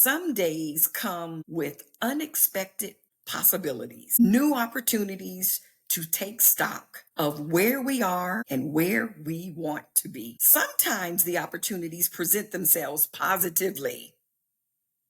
Some days come with unexpected possibilities, new opportunities to take stock of where we are and where we want to be. Sometimes the opportunities present themselves positively,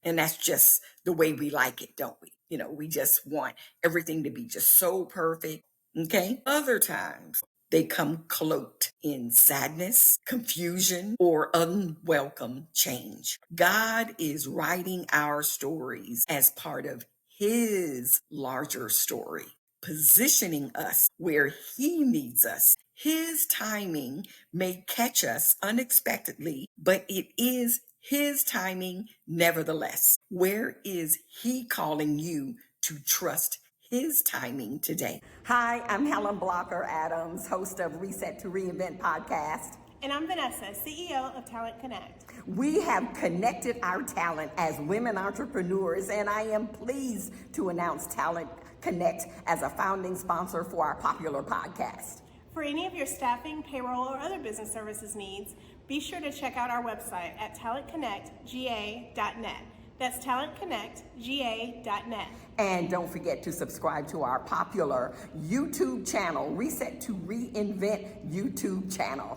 and that's just the way we like it, don't we? We just want everything to be just so perfect. Okay. Other times they come cloaked in sadness, confusion, or unwelcome change. God is writing our stories as part of His larger story, positioning us where He needs us. His timing may catch us unexpectedly, but it is His timing nevertheless. Where is He calling you to trust His timing today? Hi, I'm Helen Blocker Adams, host of Reset to Reinvent podcast. And I'm Vanessa, CEO of Talent Connect. We have connected our talent as women entrepreneurs, and I am pleased to announce Talent Connect as a founding sponsor for our popular podcast. For any of your staffing, payroll, or other business services needs, be sure to check out our website at talentconnectga.net. That's talentconnectga.net. And don't forget to subscribe to our popular YouTube channel, Reset to Reinvent YouTube channel.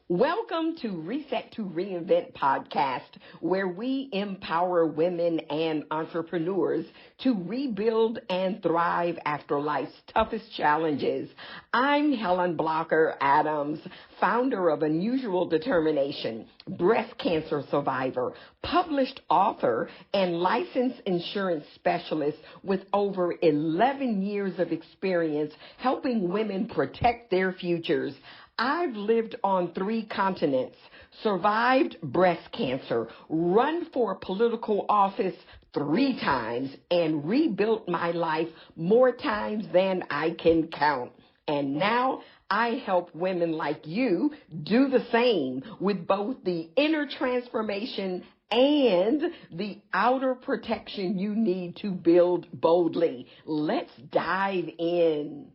Welcome to Reset to Reinvent podcast, where we empower women and entrepreneurs to rebuild and thrive after life's toughest challenges. I'm Helen Blocker Adams, founder of Unusual Determination, breast cancer survivor, published author, and licensed insurance specialist with over 11 years of experience helping women protect their futures. I've lived on 3 continents, survived breast cancer, run for political office 3 times, and rebuilt my life more times than I can count. And now I help women like you do the same with both the inner transformation and the outer protection you need to build boldly. Let's dive in.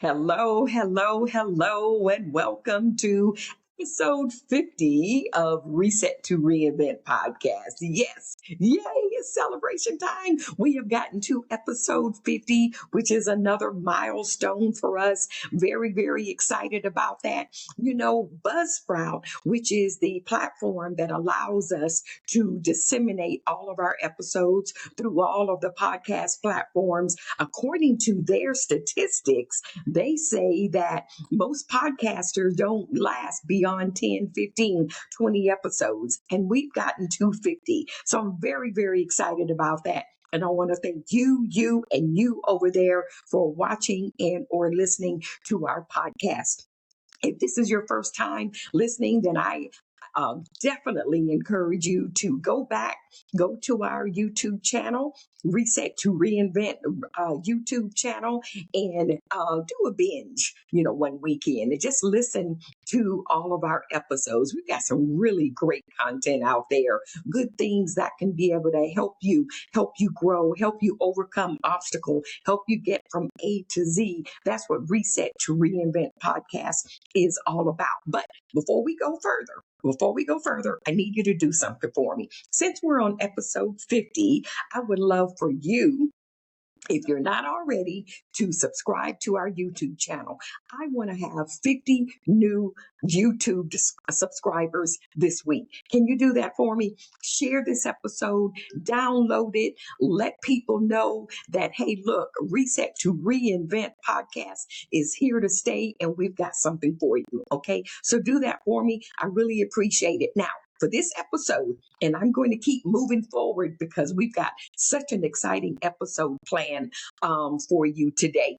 Hello, and welcome to episode 50 of Reset to Reinvent podcast. Yes, yay, it's celebration time. We have gotten to episode 50, which is another milestone for us. Very, very excited about that. Buzzsprout, which is the platform that allows us to disseminate all of our episodes through all of the podcast platforms. According to their statistics, they say that most podcasters don't last beyond 10, 15, 20 episodes, and we've gotten to 50. So I'm very, very excited about that. And I want to thank you, and you over there for watching and or listening to our podcast. If this is your first time listening, then I definitely encourage you to go to our YouTube channel, Reset to Reinvent YouTube channel, and do a binge, one weekend, and just listen to all of our episodes. We've got some really great content out there, good things that can be able to help you grow, help you overcome obstacles, help you get from A to Z. That's what Reset to Reinvent podcast is all about. But before we go further, I need you to do something for me. Since we're on episode 50, I would love for you, if you're not already, to subscribe to our YouTube channel. I want to have 50 new YouTube subscribers this week. Can you do that for me? Share this episode, download it, let people know that, hey, look, Reset to Reinvent podcast is here to stay, and we've got something for you. Okay, so do that for me. I really appreciate it. Now, for this episode, and I'm going to keep moving forward because we've got such an exciting episode planned for you today.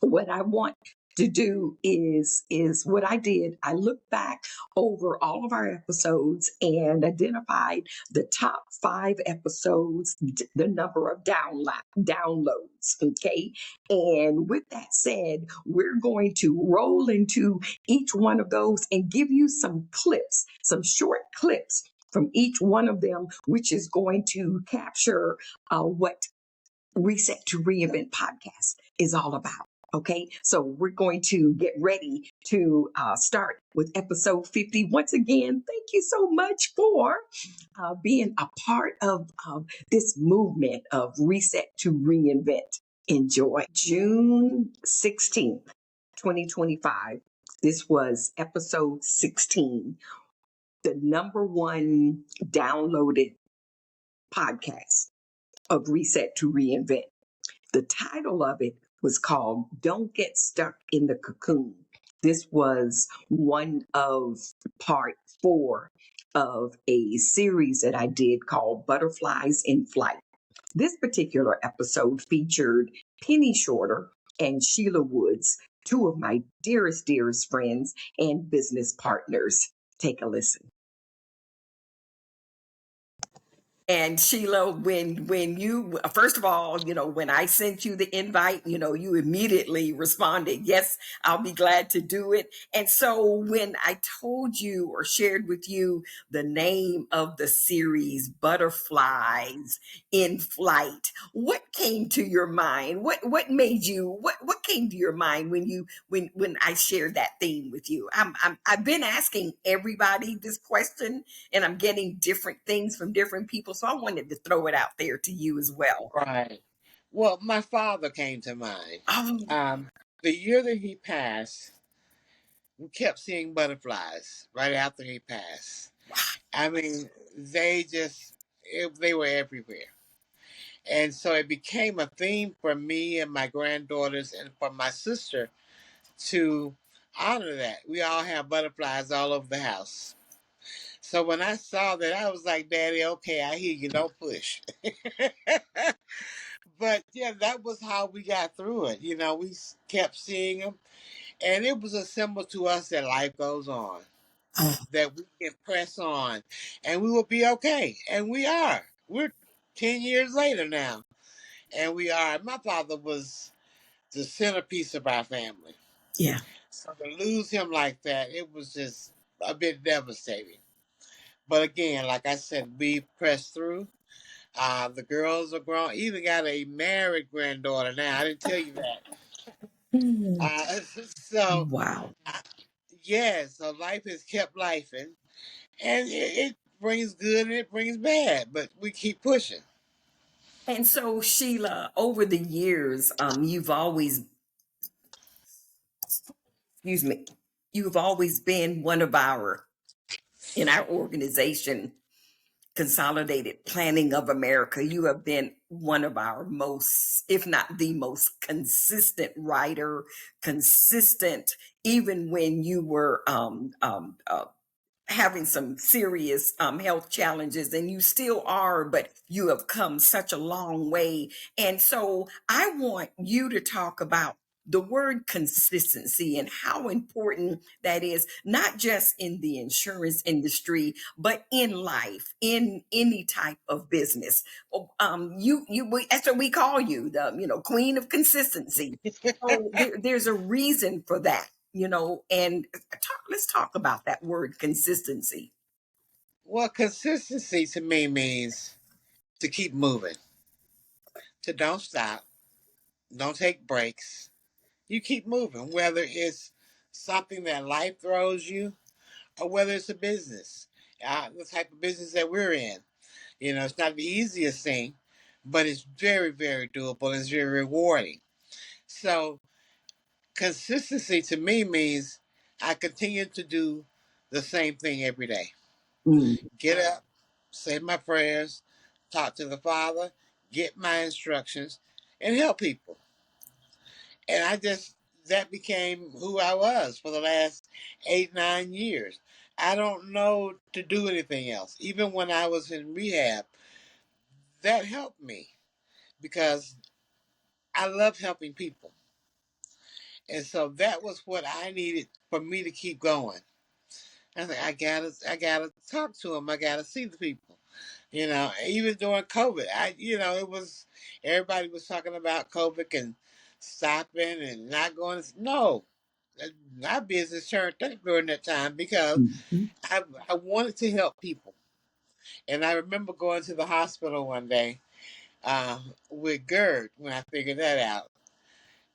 What I want to do is what I did. I looked back over all of our episodes and identified the top 5 episodes, the number of downloads. Okay. And with that said, we're going to roll into each one of those and give you some clips, some short clips from each one of them, which is going to capture what Reset to Reinvent podcast is all about. Okay, so we're going to get ready to start with episode 50. Once again, thank you so much for being a part of this movement of Reset to Reinvent. Enjoy. June 16th, 2025. This was episode 16, the number one downloaded podcast of Reset to Reinvent. The title of it was called Don't Get Stuck in the Cocoon. This was one of part 4 of a series that I did called Butterflies in Flight. This particular episode featured Penny Shorter and Sheila Woods, 2 of my dearest friends and business partners. Take a listen. And Sheila, when you first of all, when I sent you the invite, you immediately responded, "Yes, I'll be glad to do it." And so when I told you or shared with you the name of the series, Butterflies in Flight, what came to your mind? What made you what came to your mind when I shared that theme with you? I've been asking everybody this question, and I'm getting different things from different people. So I wanted to throw it out there to you as well. Right. Well, my father came to mind. Oh, The year that he passed, we kept seeing butterflies right after he passed. I mean, they were everywhere. And so it became a theme for me and my granddaughters and for my sister to honor that. We all have butterflies all over the house. So when I saw that, I was like, Daddy, okay, I hear you, don't push. But yeah, that was how we got through it. We kept seeing them, and it was a symbol to us that life goes on, that we can press on, and we will be okay. And we are. We're 10 years later now, and we are. My father was the centerpiece of our family, yeah. so to lose him like that, it was just a bit devastating. But again, like I said, we pressed through. The girls are grown. Even got a married granddaughter now. I didn't tell you that. Mm, Uh, so wow. uh, yeah, so life has kept life, and it brings good and it brings bad, but we keep pushing. And so, Sheila, over the years, you've always, excuse me, you've always been one of in our organization, Consolidated Planning of America, you have been one of our most, if not the most consistent writer, consistent, even when you were having some serious health challenges, and you still are, but you have come such a long way. And so I want you to talk about the word consistency and how important that is, not just in the insurance industry, but in life, in any type of business. That's what we call you, the queen of consistency. So there's a reason for that, and let's talk about that word consistency. Well, consistency to me means to keep moving, to don't stop, don't take breaks. You keep moving, whether it's something that life throws you or whether it's a business, the type of business that we're in. It's not the easiest thing, but it's very, very doable and it's very rewarding. So consistency to me means I continue to do the same thing every day. Mm. Get up, say my prayers, talk to the Father, get my instructions, and help people. And that became who I was for the last 8, 9 years. I don't know to do anything else. Even when I was in rehab, that helped me because I love helping people. And so that was what I needed for me to keep going. I was like, I gotta talk to them. I gotta see the people. Even during COVID, it was everybody was talking about COVID and stopping and not going. No, my business turned up during that time because Mhm. I wanted to help people. And I remember going to the hospital one day with GERD when I figured that out.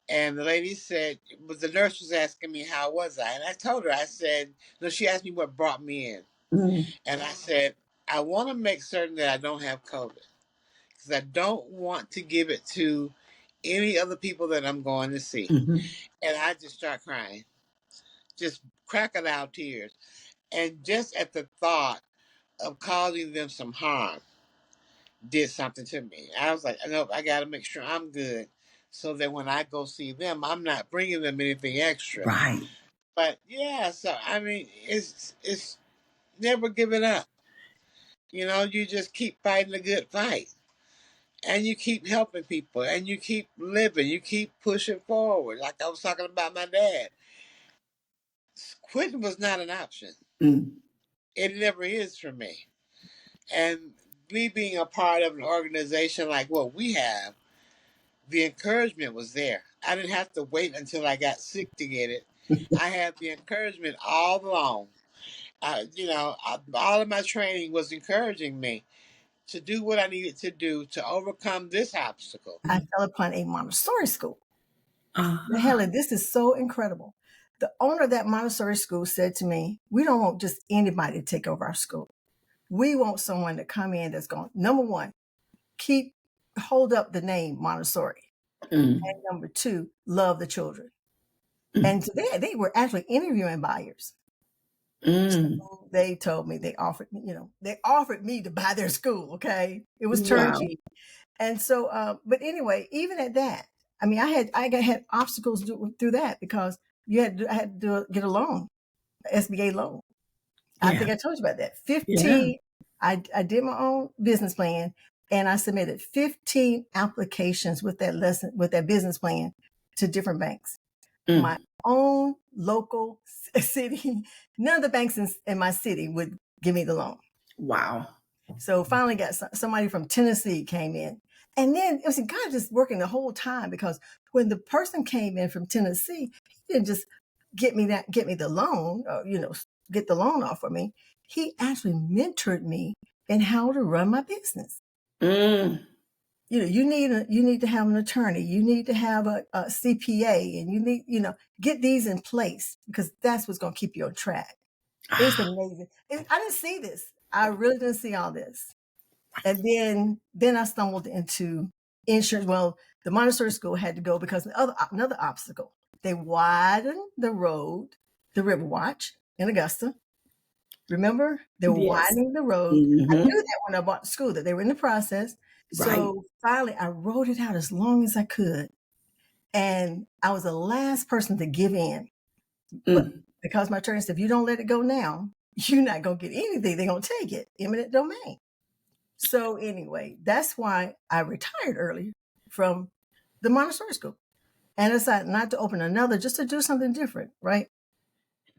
And the lady said, but the nurse was asking me how was I, and I told her, I said, no. She asked me what brought me in, Mhm. and I said, I want to make certain that I don't have COVID because I don't want to give it to any other people that I'm going to see. Mhm. And I just start crying, just cracking out tears, and just at the thought of causing them some harm did something to me. I was like, no, I got to make sure I'm good so that when I go see them, I'm not bringing them anything extra. Right. But yeah, so I mean, it's never giving up. You just keep fighting the good fight, and you keep helping people, and you keep living, you keep pushing forward. Like I was talking about my dad, quitting was not an option. Mm. It never is for me. And me being a part of an organization like what we have, the encouragement was there. I didn't have to wait until I got sick to get it. I had the encouragement all along. All of my training was encouraging me to do what I needed to do to overcome this obstacle. I fell upon a Montessori school. Now, Uh-huh. Helen, this is so incredible. The owner of that Montessori school said to me, we don't want just anybody to take over our school. We want someone to come in that's going, number one, hold up the name Montessori. Mm. And number two, love the children. Mm. And they were actually interviewing buyers. Mm. So they told me they offered me to buy their school. Okay. It was Wow. turnkey. And so, but anyway, even at that, I mean, I had obstacles through that because I had to get a loan, SBA loan. I Yeah. think I told you about that. Yeah. 15, I did my own business plan and I submitted 15 applications with that business plan to different banks. My Mm. own local city, none of the banks in my city would give me the loan. Wow. So finally got somebody from Tennessee came in. And then it was God just working the whole time because when the person came in from Tennessee, he didn't just get me the loan or, get the loan off for me. He actually mentored me in how to run my business. Mm. You need to have an attorney. You need to have a CPA and you need, get these in place because that's what's going to keep you on track. It's Ah. amazing. I didn't see this. I really didn't see all this. And then I stumbled into insurance. Well, the Montessori school had to go because another obstacle. They widened the road, the Riverwatch in Augusta. Remember, they were Yes. widening the road. I Mm-hmm. knew that when I bought the school that they were in the process. Right. So finally, I wrote it out as long as I could, and I was the last person to give in. But Mm. because my attorney said, if you don't let it go now, you're not gonna get anything. They're gonna take it, eminent domain. So anyway, that's why I retired early from the Montessori school and decided not to open another, just to do something different, right?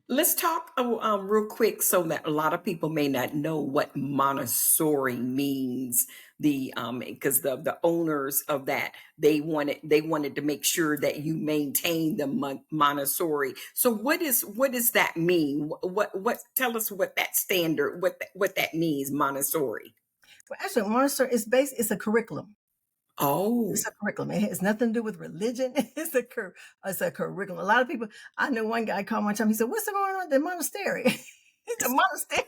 Let's talk real quick so that a lot of people may not know what Montessori means. The because the owners of that they wanted to make sure that you maintain the Montessori. So what does that mean? What tell us what that standard what that means Montessori. Well, actually, Montessori is it's a curriculum. Oh It's a curriculum. It has nothing to do with religion. It's a curriculum. A lot of people, I know one guy called one time, he said, what's going on at the monastery? It's a monastery.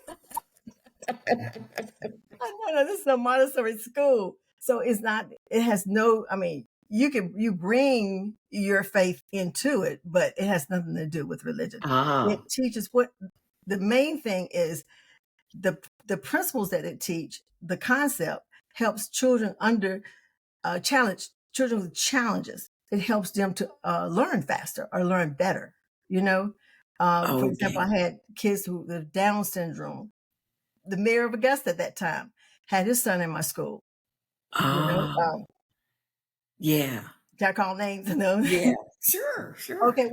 No, this is a Montessori school. So it has no, I mean, you bring your faith into it, but it has nothing to do with religion. It ah teaches the main thing is the principles that it teach, the concept helps children children with challenges. It helps them to learn faster or learn better. You know, for example, okay I had kids with Down syndrome. The mayor of Augusta at that time had his son in my school. You know, ah yeah can I call names? No. yeah Sure, sure. Okay,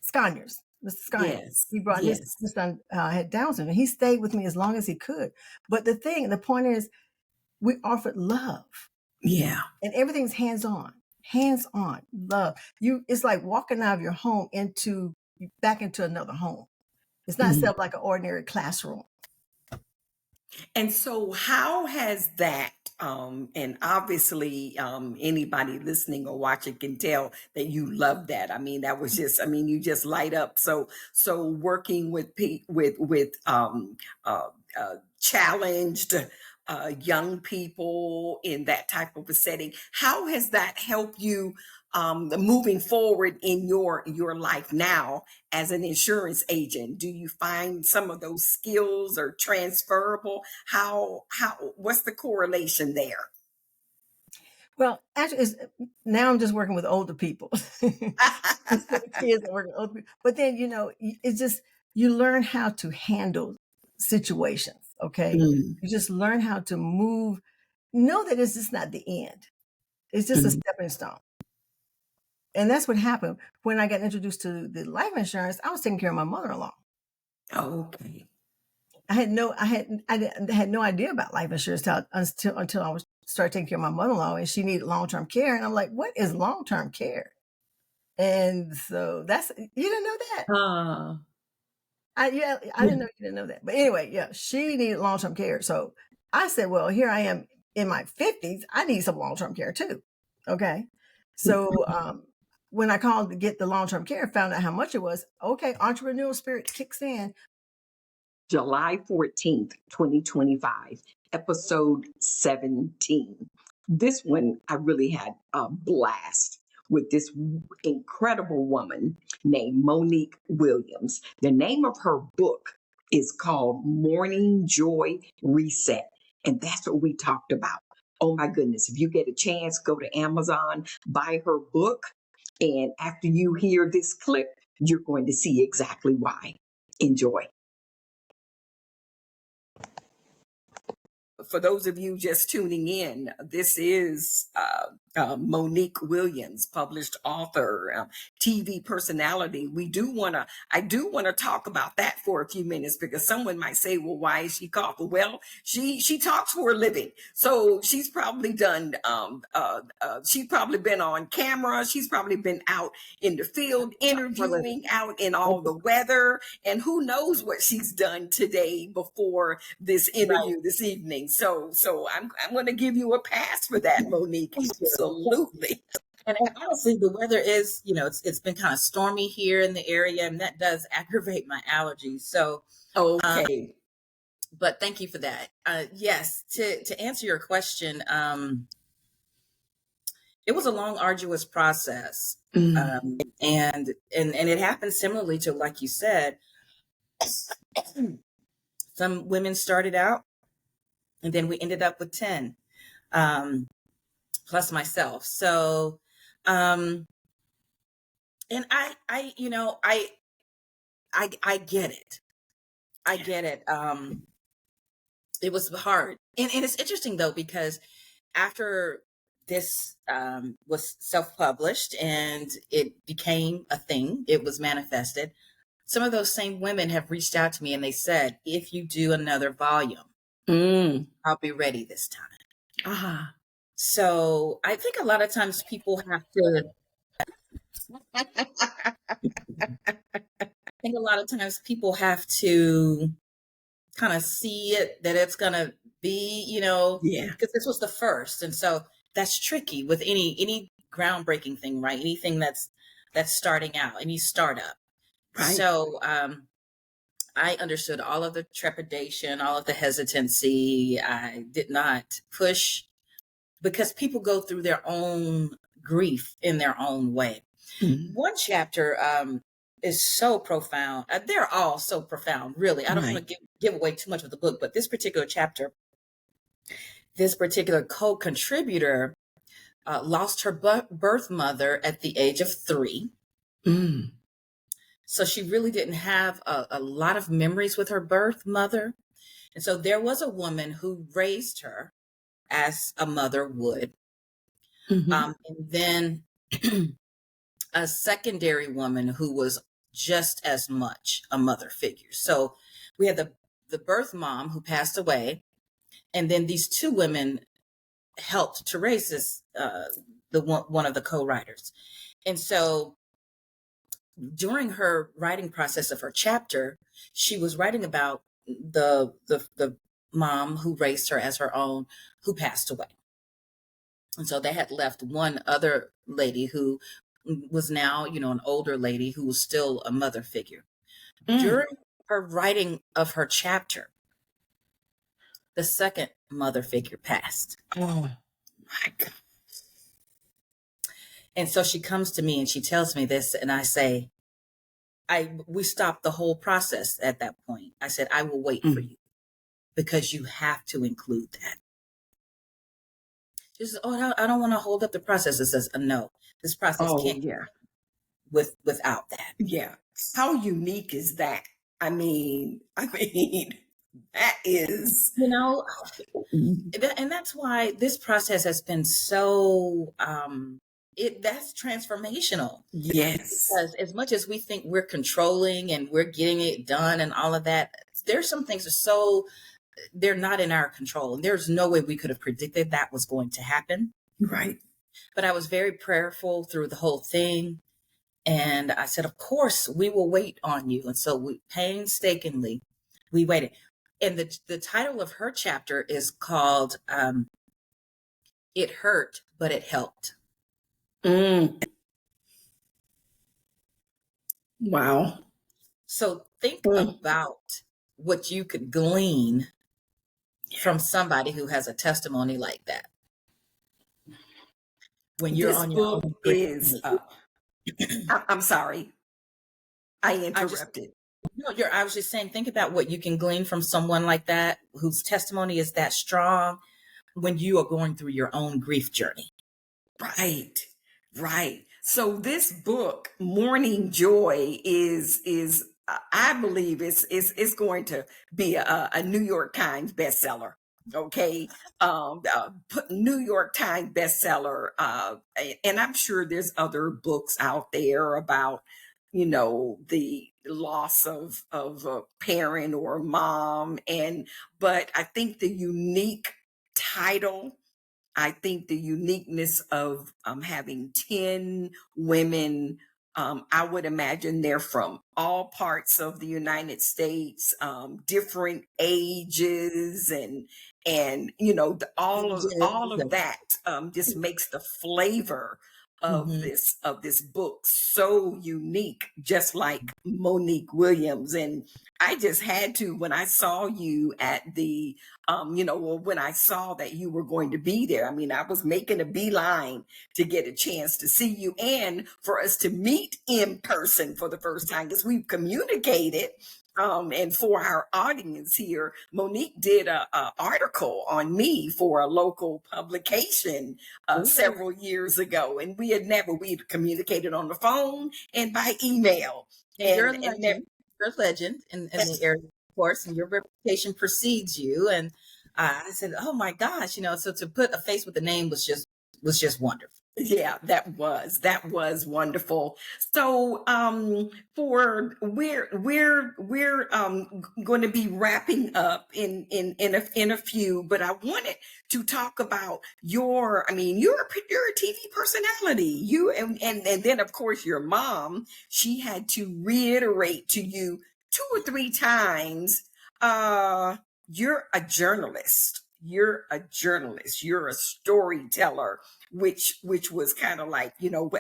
Scaniers, Mr. Scaniers. Yes, He brought his yes. son had Down syndrome. He stayed with me as long as he could. But the point is, we offered love, Yeah. and everything's hands on love. It's like walking out of your home back into another home. It's not set up like an ordinary classroom. And so, how has that, and obviously, anybody listening or watching can tell that you love that. I mean, that was just, I mean, you just light up. So working with challenged young people in that type of a setting, how has that helped you moving forward in your life now as an insurance agent? Do you find some of those skills are transferable? How what's the correlation there? Well, actually, now I'm just working with older people. Instead of kids, I'm working with older people. But then, it's just, you learn how to handle situations, okay? Mm, You just learn how to move. Know that it's just not the end. It's just a mm. stepping stone. And that's what happened when I got introduced to the life insurance. I was taking care of my mother-in-law. Okay. I had no idea about life insurance until I was started taking care of my mother-in-law, and she needed long-term care. And I'm like, what is long-term care? And so you didn't know that. Uh, I didn't know you didn't know that. But anyway, yeah, she needed long-term care. So I said, well, here I am in my 50s. I need some long-term care too. Okay. So when I called to get the long-term care, found out how much it was. Okay, entrepreneurial spirit kicks in. July 14th, 2025, episode 17. This one, I really had a blast with this incredible woman named Monique Williams. The name of her book is called Morning Joy Reset. And that's what we talked about. Oh my goodness. If you get a chance, go to Amazon, buy her book. And after you hear this clip, you're going to see exactly why. Enjoy. for those of you just tuning in, this is Monique Williams, published author, TV personality. I do want to talk about that for a few minutes because someone might say, well, why is she called? Well, she talks for a living. So she's probably done, she's probably been on camera. She's probably been out in the field interviewing, out in all the weather, and who knows what she's done today before this interview this evening. So I'm going to give you a pass for that, Monique. Absolutely. And honestly, the weather is, it's been kind of stormy here in the area, and that does aggravate my allergies. So, Okay. But thank you for that. Yes, to answer your question, it was a long, arduous process, and it happened similarly to, like you said, some women started out, and then we ended up with 10, plus myself. So, and I get it. I get it. It was hard. And it's interesting though, because after this was self-published and it became a thing, it was manifested, some of those same women have reached out to me and they said, if you do another volume, I'll be ready this time. So I think a lot of times people have to I think a lot of times people have to kind of see it, that it's going to be, Yeah. because this was the first. And so that's tricky with any groundbreaking thing, right? Anything that's starting out, any startup. Right. So I understood all of the trepidation, all of the hesitancy. I did not push because people go through their own grief in their own way. One chapter is so profound. They're all so profound, really. I don't want to give away too much of the book, but this particular chapter, this particular co-contributor lost her birth mother at the age of 3. So she really didn't have a lot of memories with her birth mother. And so there was a woman who raised her as a mother would. And then a secondary woman who was just as much a mother figure. So we had the birth mom who passed away, and then these two women helped to raise this the one of the co-writers. And so during her writing process of her chapter, she was writing about the mom who raised her as her own, who passed away. And so they had left one other lady who was now, an older lady who was still a mother figure. During her writing of her chapter, the second mother figure passed. Oh my God. And so she comes to me and she tells me this, and I say, we stopped the whole process at that point. I said, I will wait for you because you have to include that. She says, oh, I don't want to hold up the process. It says, no, this process can't without that. Yeah. How unique is that? I mean, that is, and that's why this process has been so, that's transformational. yes. Because as much as we think we're controlling and we're getting it done and all of that, there's some things they're not in our control. There's no way we could have predicted that was going to happen. Right. But I was very prayerful through the whole thing. And I said, of course, we will wait on you. And so we painstakingly, we waited. And the title of her chapter is called It Hurt, But It Helped. Wow. So think about what you could glean from somebody who has a testimony like that. When you're This on your book own is, I'm sorry. I interrupted. I was just saying, think about what you can glean from someone like that, whose testimony is that strong when you are going through your own grief journey. Right. Right. So this book, Morning Joy, is I believe it's going to be a New York Times bestseller. Okay. New York Times bestseller. And I'm sure there's other books out there about, the loss of a parent or mom. But I think the unique title, I think the uniqueness of having 10 women, I would imagine they're from all parts of the United States, different ages, and all of that just makes the flavor of this book so unique, just like Monique Williams. And I just had to, when I saw you at the when I saw that you were going to be there, I mean, I was making a beeline to get a chance to see you and for us to meet in person for the first time, because we've communicated. And for our audience here, Monique did a article on me for a local publication several years ago, and we had communicated on the phone and by email. And you're a legend. You're a legend in the area, of course, and your reputation precedes you. And I said, "Oh my gosh!" So to put a face with a name was just wonderful. Yeah, that was wonderful. So, we're going to be wrapping up in a few, but I wanted to talk about you're a TV personality. You and then of course your mom, she had to reiterate to you 2 or 3 times, you're a journalist. You're a journalist. You're a storyteller, which was kind of like, you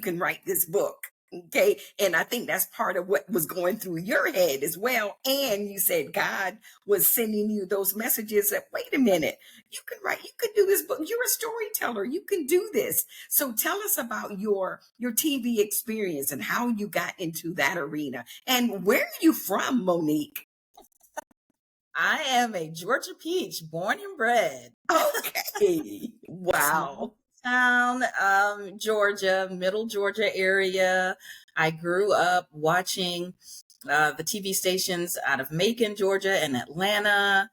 can write this book. Okay. And I think that's part of what was going through your head as well. And you said God was sending you those messages that, wait a minute, you can write, you could do this book. You're a storyteller. You can do this. So tell us about your TV experience and how you got into that arena. And where are you from, Monique? I am a Georgia peach, born and bred. Okay. Wow. Town, Georgia, middle Georgia area. I grew up watching the TV stations out of Macon, Georgia, and Atlanta.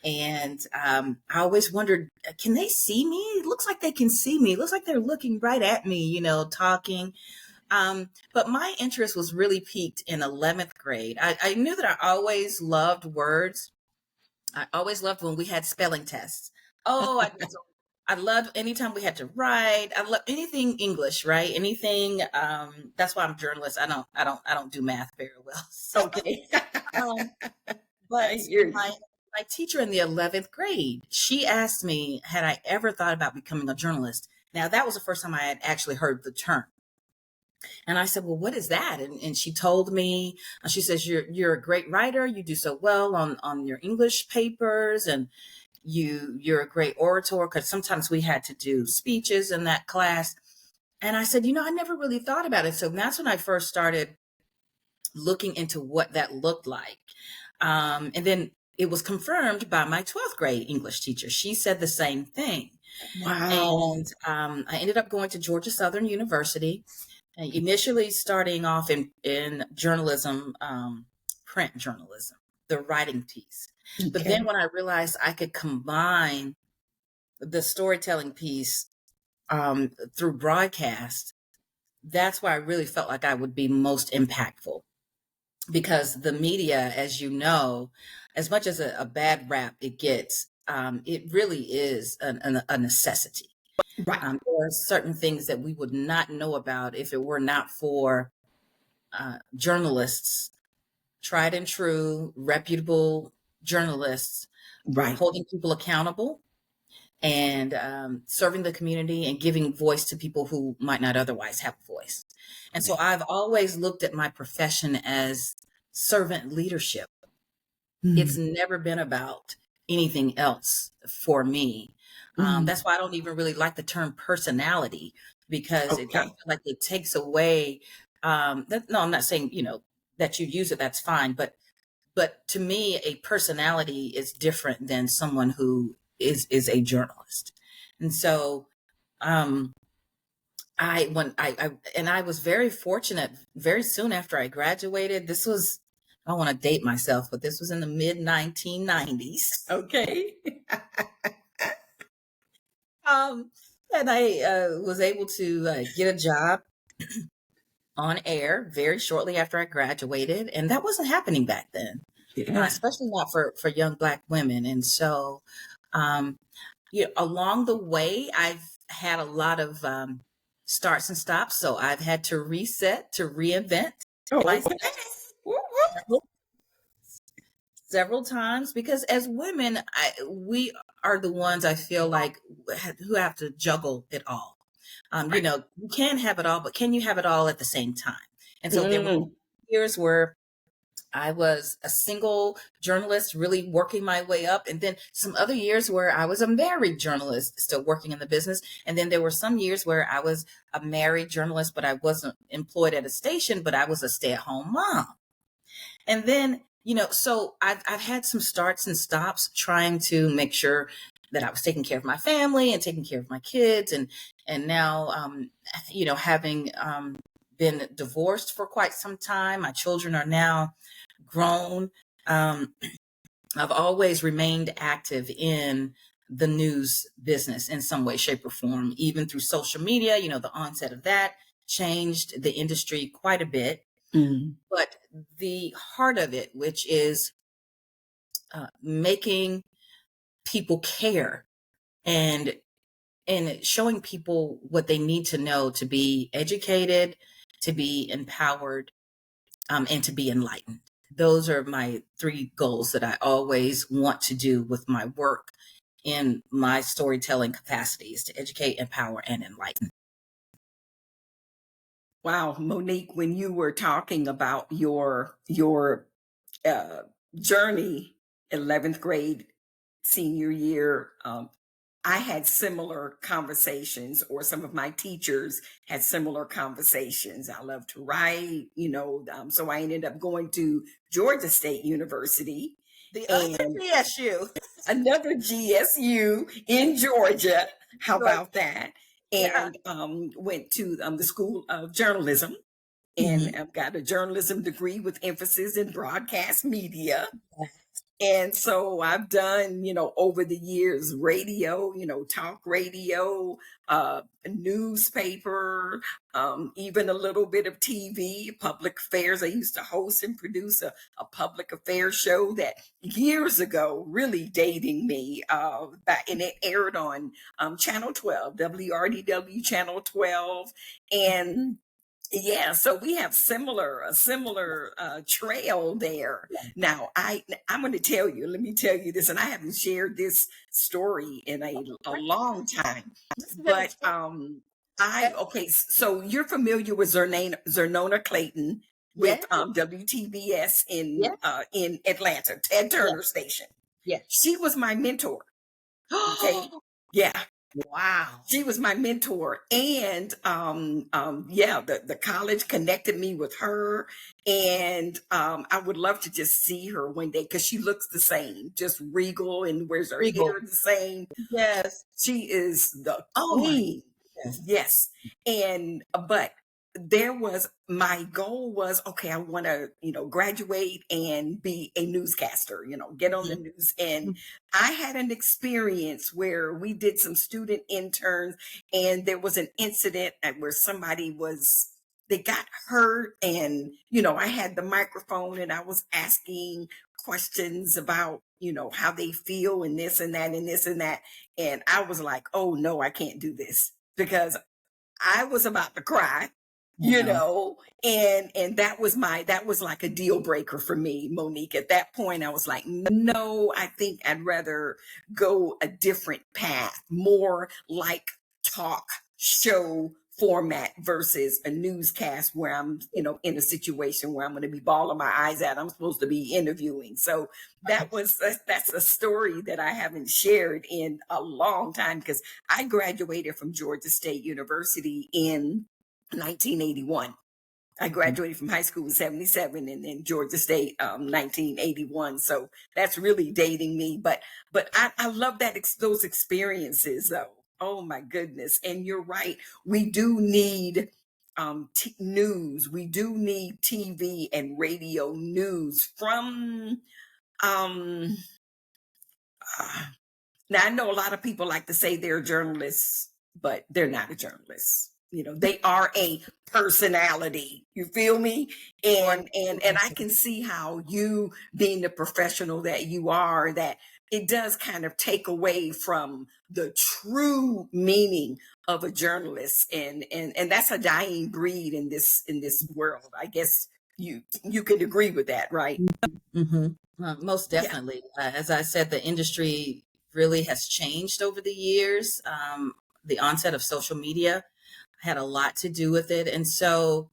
And I always wondered, can they see me? It looks like they can see me. It looks like they're looking right at me, talking. But my interest was really piqued in 11th grade. I knew that I always loved words. I always loved when we had spelling tests. Oh, I loved anytime we had to write. I love anything English, right? Anything. That's why I'm a journalist. I don't do math very well. So, Okay. um, I but hear you. my teacher in the 11th grade, she asked me, had I ever thought about becoming a journalist? Now, that was the first time I had actually heard the term. And I said, well, what is that? And she told me, she says, you're a great writer. You do so well on your English papers, and you're a great orator, because sometimes we had to do speeches in that class. And I said, I never really thought about it. So that's when I first started looking into what that looked like. And then it was confirmed by my 12th grade English teacher. She said the same thing. Wow. And I ended up going to Georgia Southern University, initially starting off in journalism, print journalism, the writing piece. But Okay. then when I realized I could combine the storytelling piece through broadcast, that's where I really felt like I would be most impactful. Because the media, as you know, as much as a bad rap it gets, it really is a necessity. Right. There are certain things that we would not know about if it were not for journalists, tried and true, reputable journalists, Right. holding people accountable and serving the community and giving voice to people who might not otherwise have a voice. And so I've always looked at my profession as servant leadership. It's never been about anything else for me. That's why I don't even really like the term personality, because I Okay. feel like it takes away. No, I'm not saying that you use it. That's fine, but to me, a personality is different than someone who is a journalist. And so, I was very fortunate. Very soon after I graduated, this was, I don't want to date myself, but this was in the mid 1990s. Okay. And I was able to get a job on air very shortly after I graduated, and that wasn't happening back then, Yeah. especially not for young Black women. And so, um, along the way, I've had a lot of starts and stops. So I've had to reset, to reinvent Oh, myself woo, several times, because as women, we are the ones, I feel like, who have to juggle it all. right. You can have it all, but can you have it all at the same time? And so there were Mm, years where I was a single journalist, really working my way up. And then some other years where I was a married journalist, still working in the business. And then there were some years where I was a married journalist, but I wasn't employed at a station, but I was a stay-at-home mom. And then, so I've had some starts and stops trying to make sure that I was taking care of my family and taking care of my kids. And now, having been divorced for quite some time, my children are now grown. I've always remained active in the news business in some way, shape, or form, even through social media. The onset of that changed the industry quite a bit. mm, But the heart of it, which is making people care and showing people what they need to know to be educated, to be empowered, and to be enlightened. Those are my three goals that I always want to do with my work in my storytelling capacities: to educate, empower, and enlighten. wow, Monique, when you were talking about your uh, journey, 11th grade, senior year, I had similar conversations, or some of my teachers had similar conversations. I love to write, so I ended up going to Georgia State University, The and GSU. another GSU in Georgia. How about that? Yeah. And went to the School of Journalism, and Mhm. I've got a journalism degree with emphasis in broadcast media. And so I've done, over the years, radio, talk radio, newspaper, even a little bit of TV, public affairs. I used to host and produce a public affairs show that years ago, really dating me, and it aired on Channel 12, WRDW Channel 12. And yeah, so we have a similar trail there. Now, I'm going to tell you. Let me tell you this, and I haven't shared this story in a long time. But so you're familiar with Zernona Clayton with Yes, WTBS yes, in Atlanta, Ted yes, Turner station. yes. She was my mentor. Okay, yeah. Wow. She was my mentor, and yeah, the college connected me with her, and I would love to just see her one day because she looks the same, just regal, and wears her Regal. hair the same. Yes. She is the Oh my queen. goodness. Yes. And but my goal was, okay, I want to, graduate and be a newscaster, get on the news. And I had an experience where we did some student interns, and there was an incident where they got hurt, and I had the microphone and I was asking questions about, how they feel and this and that and this and that. And I was like, oh no, I can't do this, because I was about to cry, Mhm. and that was like a deal breaker for me, Monique. At that point, I was like, no, I think I'd rather go a different path, more like talk show format versus a newscast where I'm, in a situation where I'm going to be bawling my eyes out. I'm supposed to be interviewing. So that's a story that I haven't shared in a long time, because I graduated from Georgia State University in 1981. I graduated from high school in 77, and then Georgia State 1981. So that's really dating me. But I love those experiences though. Oh my goodness. And you're right. We do need news. We do need TV and radio news from um now, I know a lot of people like to say they're journalists, but they're not a journalist. They are a personality. You feel me? And I can see how you, being the professional that you are, that it does kind of take away from the true meaning of a journalist, and that's a dying breed in this world. I guess you could agree with that, right? Mm-hmm. Most Yeah. definitely. As I said, the industry really has changed over the years. The onset of social media had a lot to do with it. And so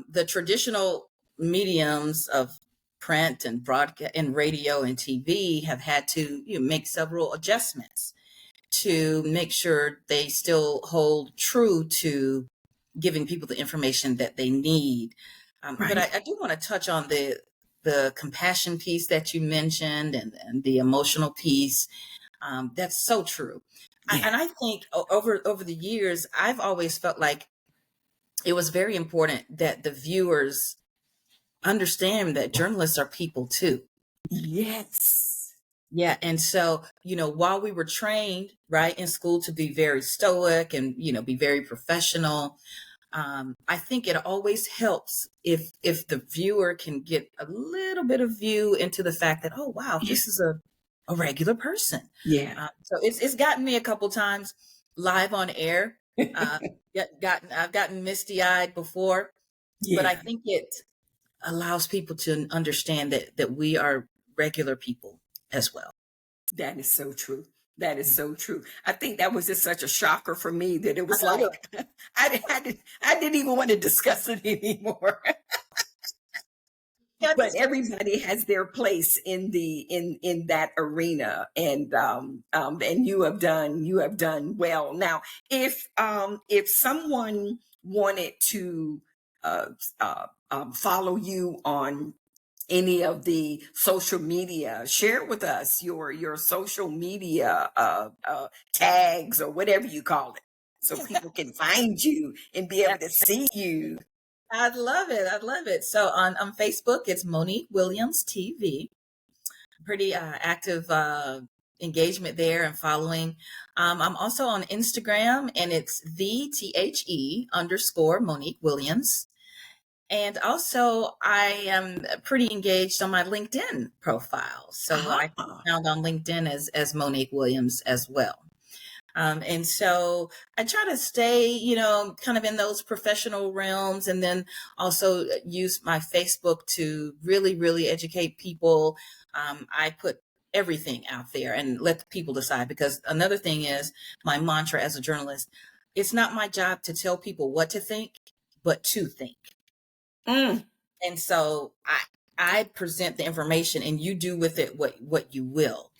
the traditional mediums of print and broadcast and radio and TV have had to make several adjustments to make sure they still hold true to giving people the information that they need. But Right. I do want to touch on the compassion piece that you mentioned, and the emotional piece. That's so true. Yeah. And I think over the years, I've always felt like it was very important that the viewers understand that journalists are people too. Yes. Yeah. And so, while we were trained, right, in school to be very stoic and, be very professional, I think it always helps if the viewer can get a little bit of view into the fact that, oh, wow, Yeah. this is a regular person. Yeah. So it's gotten me a couple times live on air. I've gotten misty eyed before, but I Yeah. think it allows people to understand that we are regular people as well. That is so true. That is so true. I think that was just such a shocker for me that it I was know. like I didn't even want to discuss it anymore. But everybody has their place in that arena, and you have done well. Now, if someone wanted to uh, follow you on any of the social media, share with us your social media tags, or whatever you call it, so people can find you and be able to see you. I'd love it. I'd love it. So on Facebook, it's Monique Williams TV. pretty active engagement there and following. I'm also on Instagram, and it's the _Monique Williams. And also, I am pretty engaged on my LinkedIn profile. So I can Ah, be found on LinkedIn as Monique Williams as well. And so I try to stay, kind of in those professional realms, and then also use my Facebook to really, really educate people. I put everything out there and let the people decide, because another thing is my mantra as a journalist: it's not my job to tell people what to think, but to think. mm. And so I present the information, and you do with it what you will.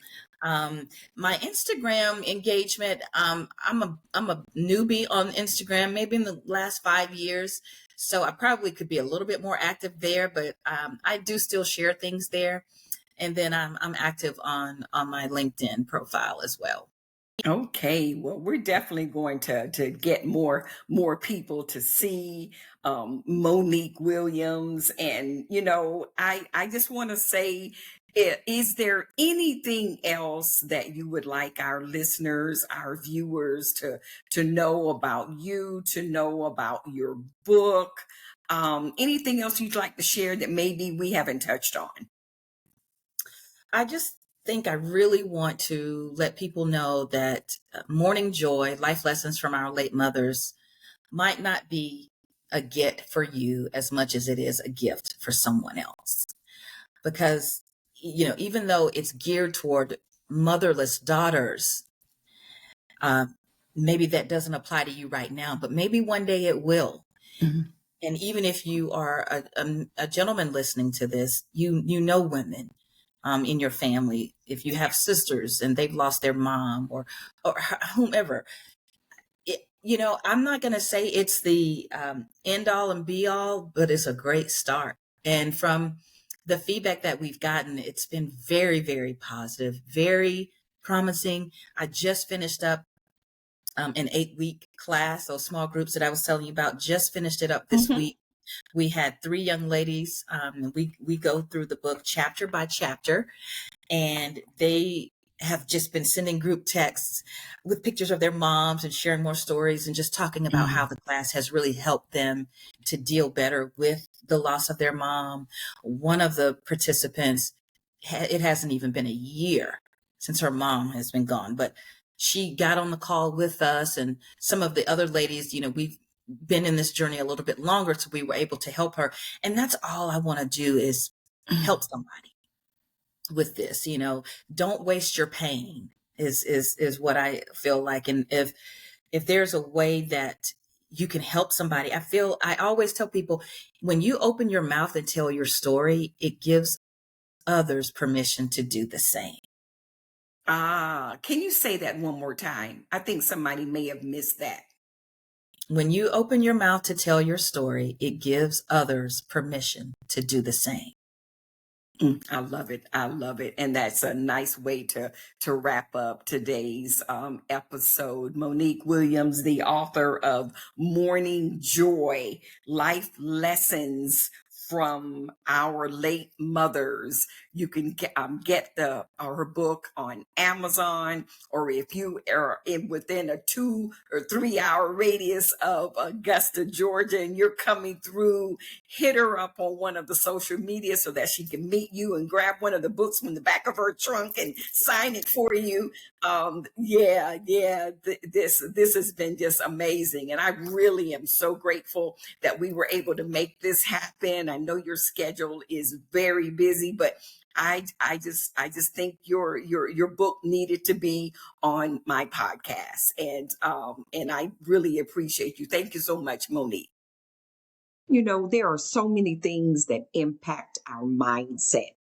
My Instagram engagement, I'm a newbie on Instagram, maybe in the last 5 years. So I probably could be a little bit more active there, but I do still share things there. And then I'm active on my LinkedIn profile as well. Okay, well, we're definitely going to get more people to see Monique Williams, and I just want to say, is there anything else that you would like our listeners, our viewers, to know about you, to know about your book? Anything else you'd like to share that maybe we haven't touched on? I just think I really want to let people know that morning joy, life lessons from our late mothers, might not be a get for you as much as it is a gift for someone else. Because, even though it's geared toward motherless daughters, uh, maybe that doesn't apply to you right now, but maybe one day it will. Mhm. And even if you are a gentleman listening to this, you know women in your family. If you have sisters and they've lost their mom, or whomever, I'm not going to say it's the end all and be all, but it's a great start. And from the feedback that we've gotten, it's been very, very positive, very promising. I just finished up an 8-week class, those small groups that I was telling you about, just finished it up this Mhm. week. We had 3 young ladies. We go through the book chapter by chapter, and they have just been sending group texts with pictures of their moms and sharing more stories, and just talking about how the class has really helped them to deal better with the loss of their mom. One of the participants, it hasn't even been a year since her mom has been gone, but she got on the call with us, and some of the other ladies, we've been in this journey a little bit longer, so we were able to help her. And that's all I want to do, is help somebody with this. Don't waste your pain, is what I feel like. And if there's a way that you can help somebody, I always tell people, when you open your mouth and tell your story, it gives others permission to do the same. Can you say that one more time? I think somebody may have missed that. When you open your mouth to tell your story, it gives others permission to do the same. I love it. I love it. And that's a nice way to wrap up today's episode. Monique Williams, the author of Morning Joy, Life Lessons from Our Late Mothers. You can get her book on Amazon, or if you are within a 2 or 3 hour radius of Augusta, Georgia, and you're coming through, hit her up on one of the social media so that she can meet you and grab one of the books from the back of her trunk and sign it for you. This has been just amazing, and I really am so grateful that we were able to make this happen. I know your schedule is very busy, but I just think your book needed to be on my podcast, and I really appreciate you. Thank you so much, Monique. There are so many things that impact our mindset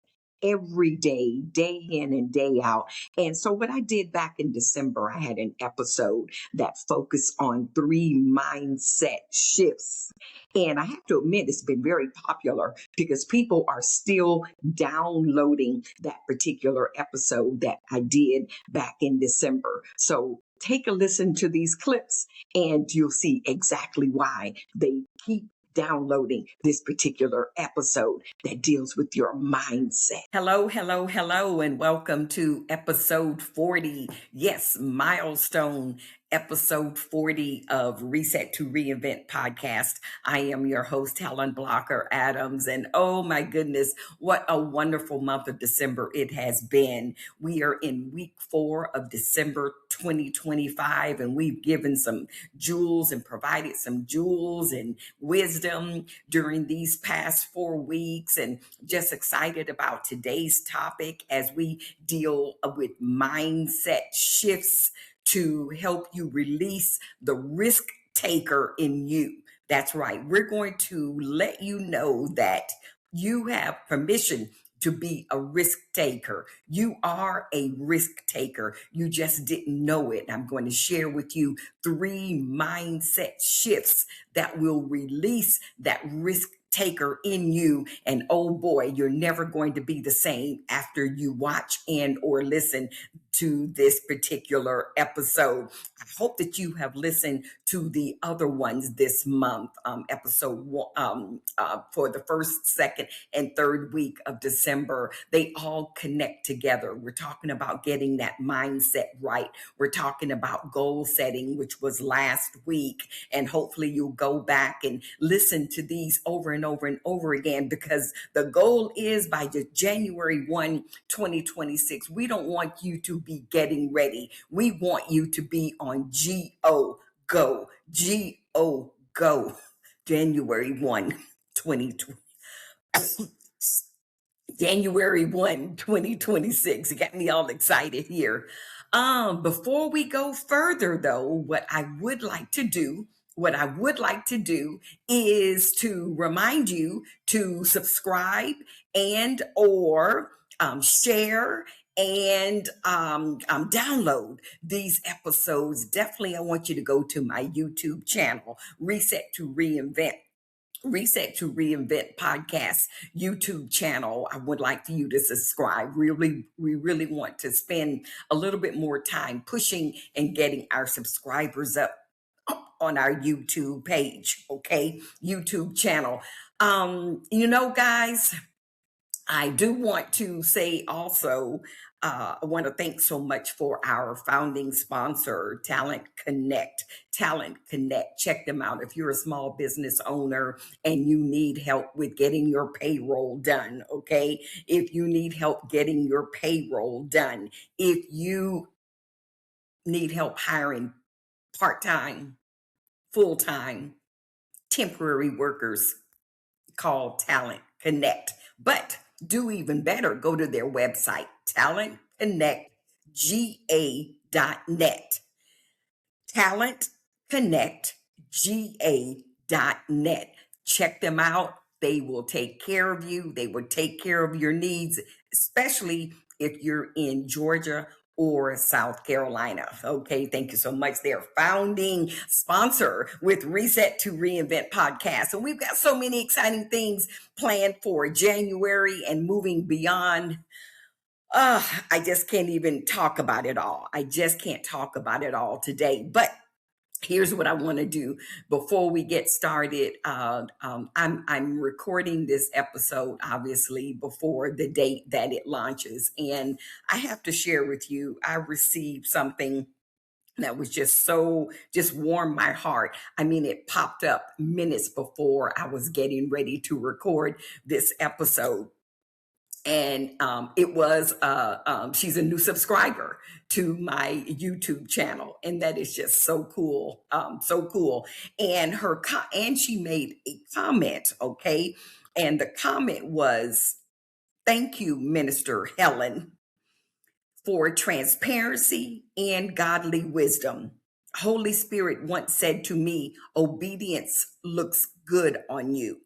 every day, day in and day out. And so, what I did back in December, I had an episode that focused on 3 mindset shifts. And I have to admit, it's been very popular because people are still downloading that particular episode that I did back in December. So, take a listen to these clips and you'll see exactly why they keep downloading this particular episode that deals with your mindset. Hello, hello, hello, and welcome to episode 40. Yes, milestone episode 40 of Reset to Reinvent podcast. I am your host, Helen Blocker Adams. And oh my goodness, what a wonderful month of December it has been. We are in week 4 of December 2025, and we've given some jewels and provided some jewels and wisdom during these past 4 weeks. And just excited about today's topic as we deal with mindset shifts to help you release the risk taker in you. That's right. We're going to let you know that you have permission to be a risk taker. You are a risk taker. You just didn't know it. I'm going to share with you 3 mindset shifts that will release that risk taker in you, and oh boy, you're never going to be the same after you watch and or listen to this particular episode. I hope that you have listened to the other ones this month, episode 1, for the first, second, and third week of December. They all connect together. We're talking about getting that mindset right. We're talking about goal setting, which was last week, and hopefully you'll go back and listen to these over and over and over again, because the goal is by January 1, 2026, we don't want you to be getting ready. We want you to be on G-O, go, G-O, go, January 1, 2020. January 1, 2026. It got me all excited here. Before we go further though, what I would like to do is to remind you to subscribe and or share and download these episodes. Definitely, I want you to go to my YouTube channel, Reset to Reinvent podcast YouTube channel. I would like for you to subscribe. We really want to spend a little bit more time pushing and getting our subscribers up on our YouTube page, okay? YouTube channel. Guys, I do want to say also, I want to thank so much for our founding sponsor, Talent Connect. Talent Connect, check them out. If you're a small business owner and you need help with getting your payroll done, okay? If you need help getting your payroll done, if you need help hiring part-time, full-time, temporary workers, call Talent Connect. But do even better, go to their website, talentconnectga.net. Talentconnectga.net. Check them out. They will take care of you. They will take care of your needs, especially if you're in Georgia or South Carolina. Okay, thank you so much. They're founding sponsor with Reset to Reinvent podcast. And we've got so many exciting things planned for January and moving beyond. I just can't even talk about it all. I just can't talk about it all today. But here's what I want to do before we get started. I'm recording this episode, obviously, before the date that it launches. And I have to share with you, I received something that was just warmed my heart. I mean, it popped up minutes before I was getting ready to record this episode. And it was she's a new subscriber to my YouTube channel, and that is just so cool, so cool. And and she made a comment, okay, and the comment was, "Thank you, Minister Helen, for transparency and godly wisdom. Holy Spirit once said to me, obedience looks good on you.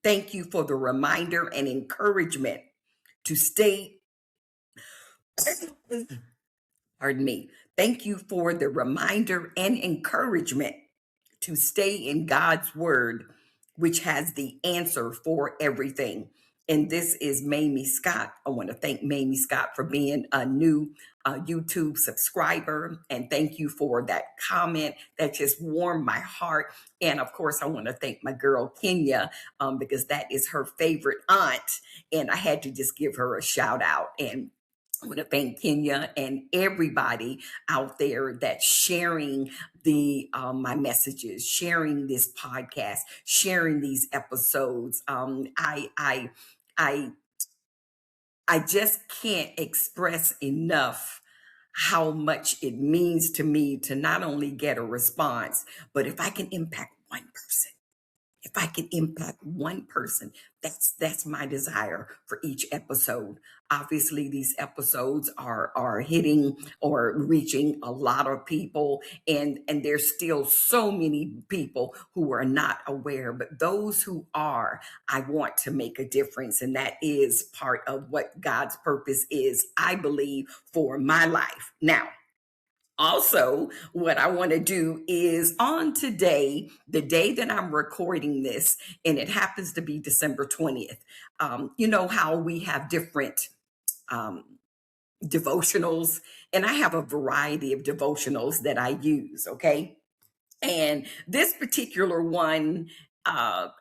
Thank you for the reminder and encouragement to stay, pardon me. Thank you for the reminder and encouragement to stay in God's word, which has the answer for everything. And this is Mamie Scott. I want to thank Mamie Scott for being a new YouTube subscriber. And thank you for that comment that just warmed my heart. And of course, I want to thank my girl Kenya because that is her favorite aunt. And I had to just give her a shout out. And I want to thank Kenya and everybody out there that's sharing the my messages, sharing this podcast, sharing these episodes. I I just can't express enough how much it means to me to not only get a response, but if I can impact one person, if I can impact one person, that's my desire for each episode. Obviously, these episodes are hitting or reaching a lot of people, and there's still so many people who are not aware. But those who are, I want to make a difference, and that is part of what God's purpose is, I believe, for my life. Now, also, what I want to do is on today, the day that I'm recording this, and it happens to be December 20th. You know how we have different um, devotionals, and I have a variety of devotionals that I use, okay? And this particular one, a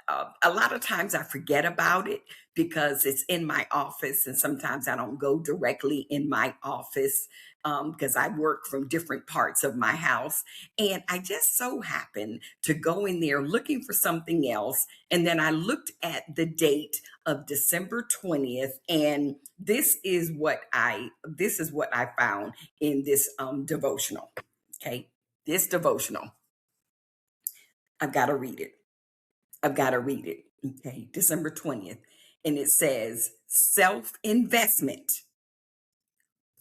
lot of times I forget about it because it's in my office, and sometimes I don't go directly in my office because I work from different parts of my house. And I just so happened to go in there looking for something else. And then I looked at the date of December 20th, and this is what I found in this devotional. Okay, this devotional. I've got to read it. I've got to read it. Okay, December 20th. And it says, self investment,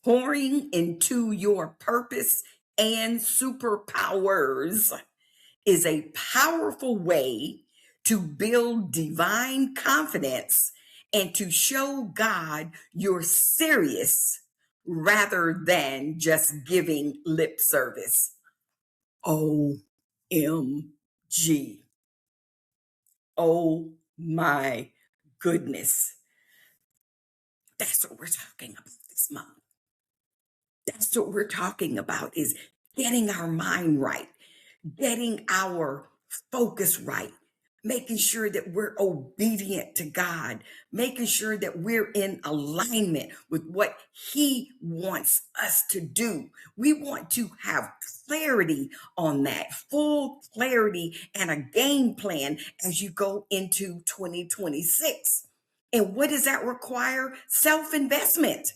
pouring into your purpose and superpowers is a powerful way to build divine confidence and to show God you're serious rather than just giving lip service. OMG. Oh my goodness. That's what we're talking about this month. That's what we're talking about is getting our mind right, getting our focus right, making sure that we're obedient to God, making sure that we're in alignment with what He wants us to do. We want to have clarity on that, full clarity and a game plan as you go into 2026. And what does that require? Self-investment.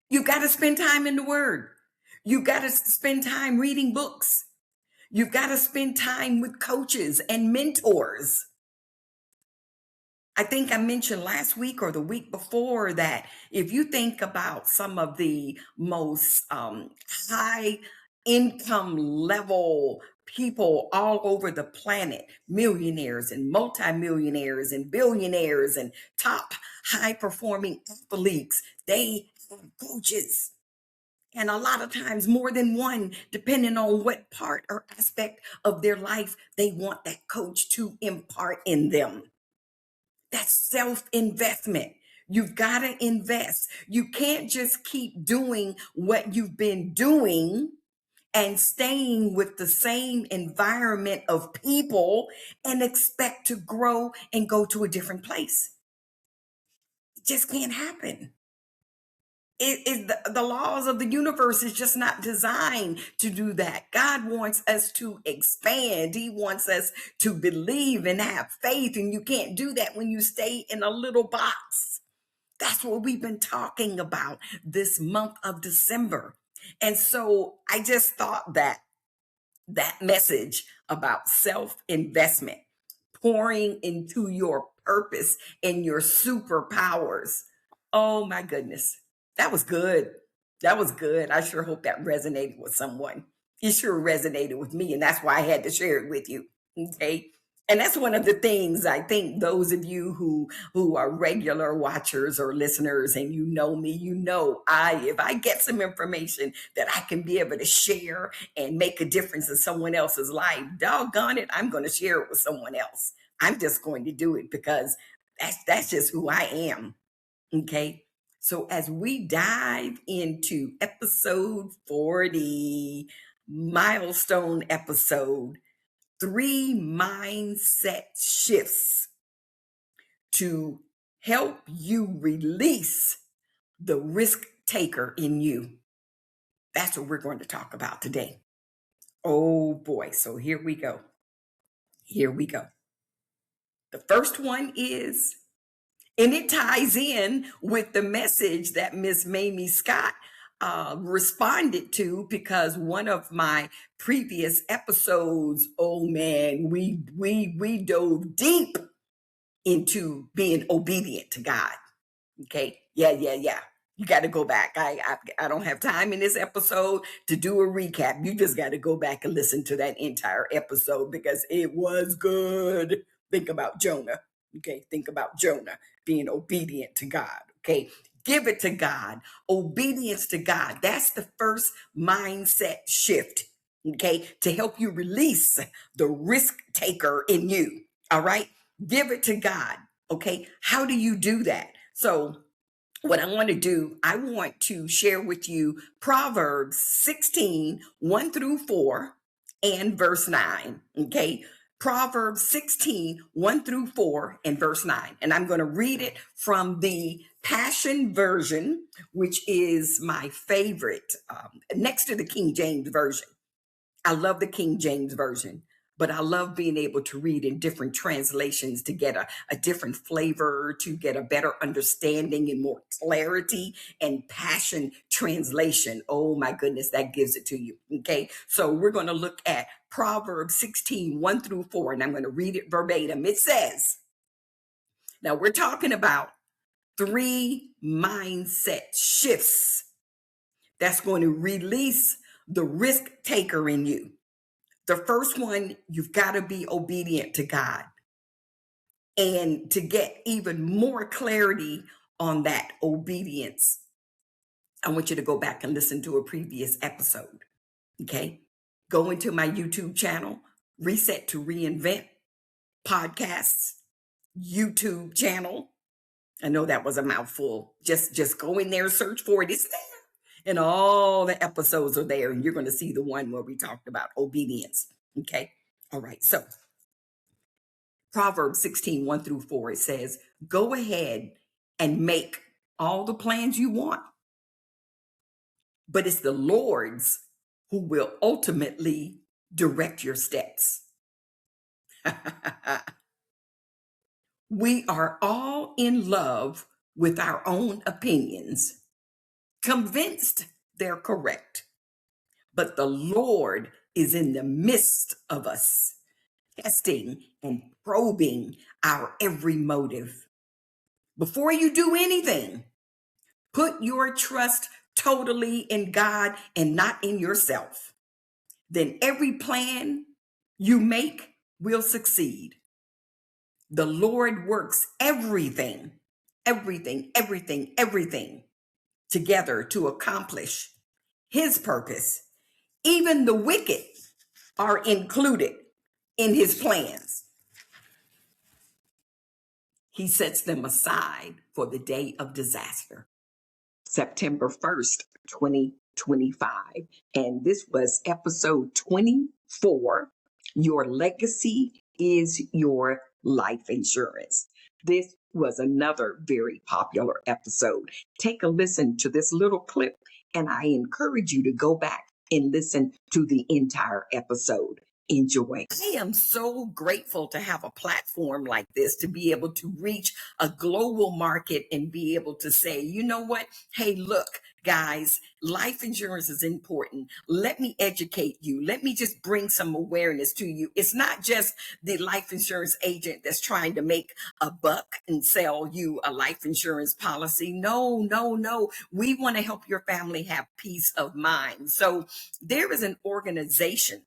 You got to spend time in the Word. You got to spend time reading books. You've got to spend time with coaches and mentors. I think I mentioned last week or the week before that if you think about some of the most high income level people all over the planet, millionaires and multimillionaires and billionaires and top high performing athletes, they have coaches. And a lot of times more than one, depending on what part or aspect of their life they want that coach to impart in them. That's self-investment. You've got to invest. You can't just keep doing what you've been doing and staying with the same environment of people and expect to grow and go to a different place. It just can't happen. The laws of the universe is just not designed to do that. God wants us to expand. He wants us to believe and have faith. And you can't do that when you stay in a little box. That's what we've been talking about this month of December. And so I just thought that message about self-investment, pouring into your purpose and your superpowers. Oh my goodness. That was good. That was good. I sure hope that resonated with someone. It sure resonated with me, and that's why I had to share it with you. Okay. And that's one of the things I think those of you who are regular watchers or listeners and you know me, you know if I get some information that I can be able to share and make a difference in someone else's life, doggone it, I'm going to share it with someone else. I'm just going to do it because That's just who I am. Okay. So as we dive into episode 40, milestone episode, 3 mindset shifts to help you release the risk taker in you. That's what we're going to talk about today. Oh boy. So here we go. Here we go. The first one is, and it ties in with the message that Miss Mamie Scott responded to, because one of my previous episodes, oh man, we dove deep into being obedient to God. Okay. Yeah. You got to go back. I don't have time in this episode to do a recap. You just got to go back and listen to that entire episode because it was good. Think about Jonah. Okay. Think about Jonah being obedient to God. Okay. Give it to God. Obedience to God. That's the first mindset shift. Okay. To help you release the risk taker in you. All right. Give it to God. Okay. How do you do that? So, what I want to do, I want to share with you Proverbs 16, 1 through 4, and verse 9. Okay. Proverbs 16, 1 through 4, and verse 9. And I'm going to read it from the Passion Version, which is my favorite, next to the King James Version. I love the King James Version, but I love being able to read in different translations to get a different flavor, to get a better understanding and more clarity. And Passion Translation, oh my goodness, that gives it to you. Okay, so we're going to look at Proverbs 16, 1 through 4, and I'm going to read it verbatim. It says, now we're talking about 3 mindset shifts that's going to release the risk taker in you. The first one, you've got to be obedient to God. And to get even more clarity on that obedience, I want you to go back and listen to a previous episode. Okay. Go into my YouTube channel, Reset to Reinvent Podcasts, YouTube channel. I know that was a mouthful. Just go in there, search for it. It's there. And all the episodes are there. And you're going to see the one where we talked about obedience. Okay. All right. So Proverbs 16, 1 through 4, it says, go ahead and make all the plans you want, but it's the Lord's who will ultimately direct your steps. We are all in love with our own opinions, convinced they're correct, but the Lord is in the midst of us, testing and probing our every motive. Before you do anything, put your trust totally in God and not in yourself. Then every plan you make will succeed. The Lord works everything together to accomplish His purpose. Even the wicked are included in His plans. He sets them aside for the day of disaster. September 1st, 2025. And this was episode 24. Your legacy is your life insurance. This was another very popular episode. Take a listen to this little clip, and I encourage you to go back and listen to the entire episode. Enjoy. I am so grateful to have a platform like this, to be able to reach a global market and be able to say, you know what? Hey, look, guys, life insurance is important. Let me educate you. Let me just bring some awareness to you. It's not just the life insurance agent that's trying to make a buck and sell you a life insurance policy. No. We want to help your family have peace of mind. So there is an organization,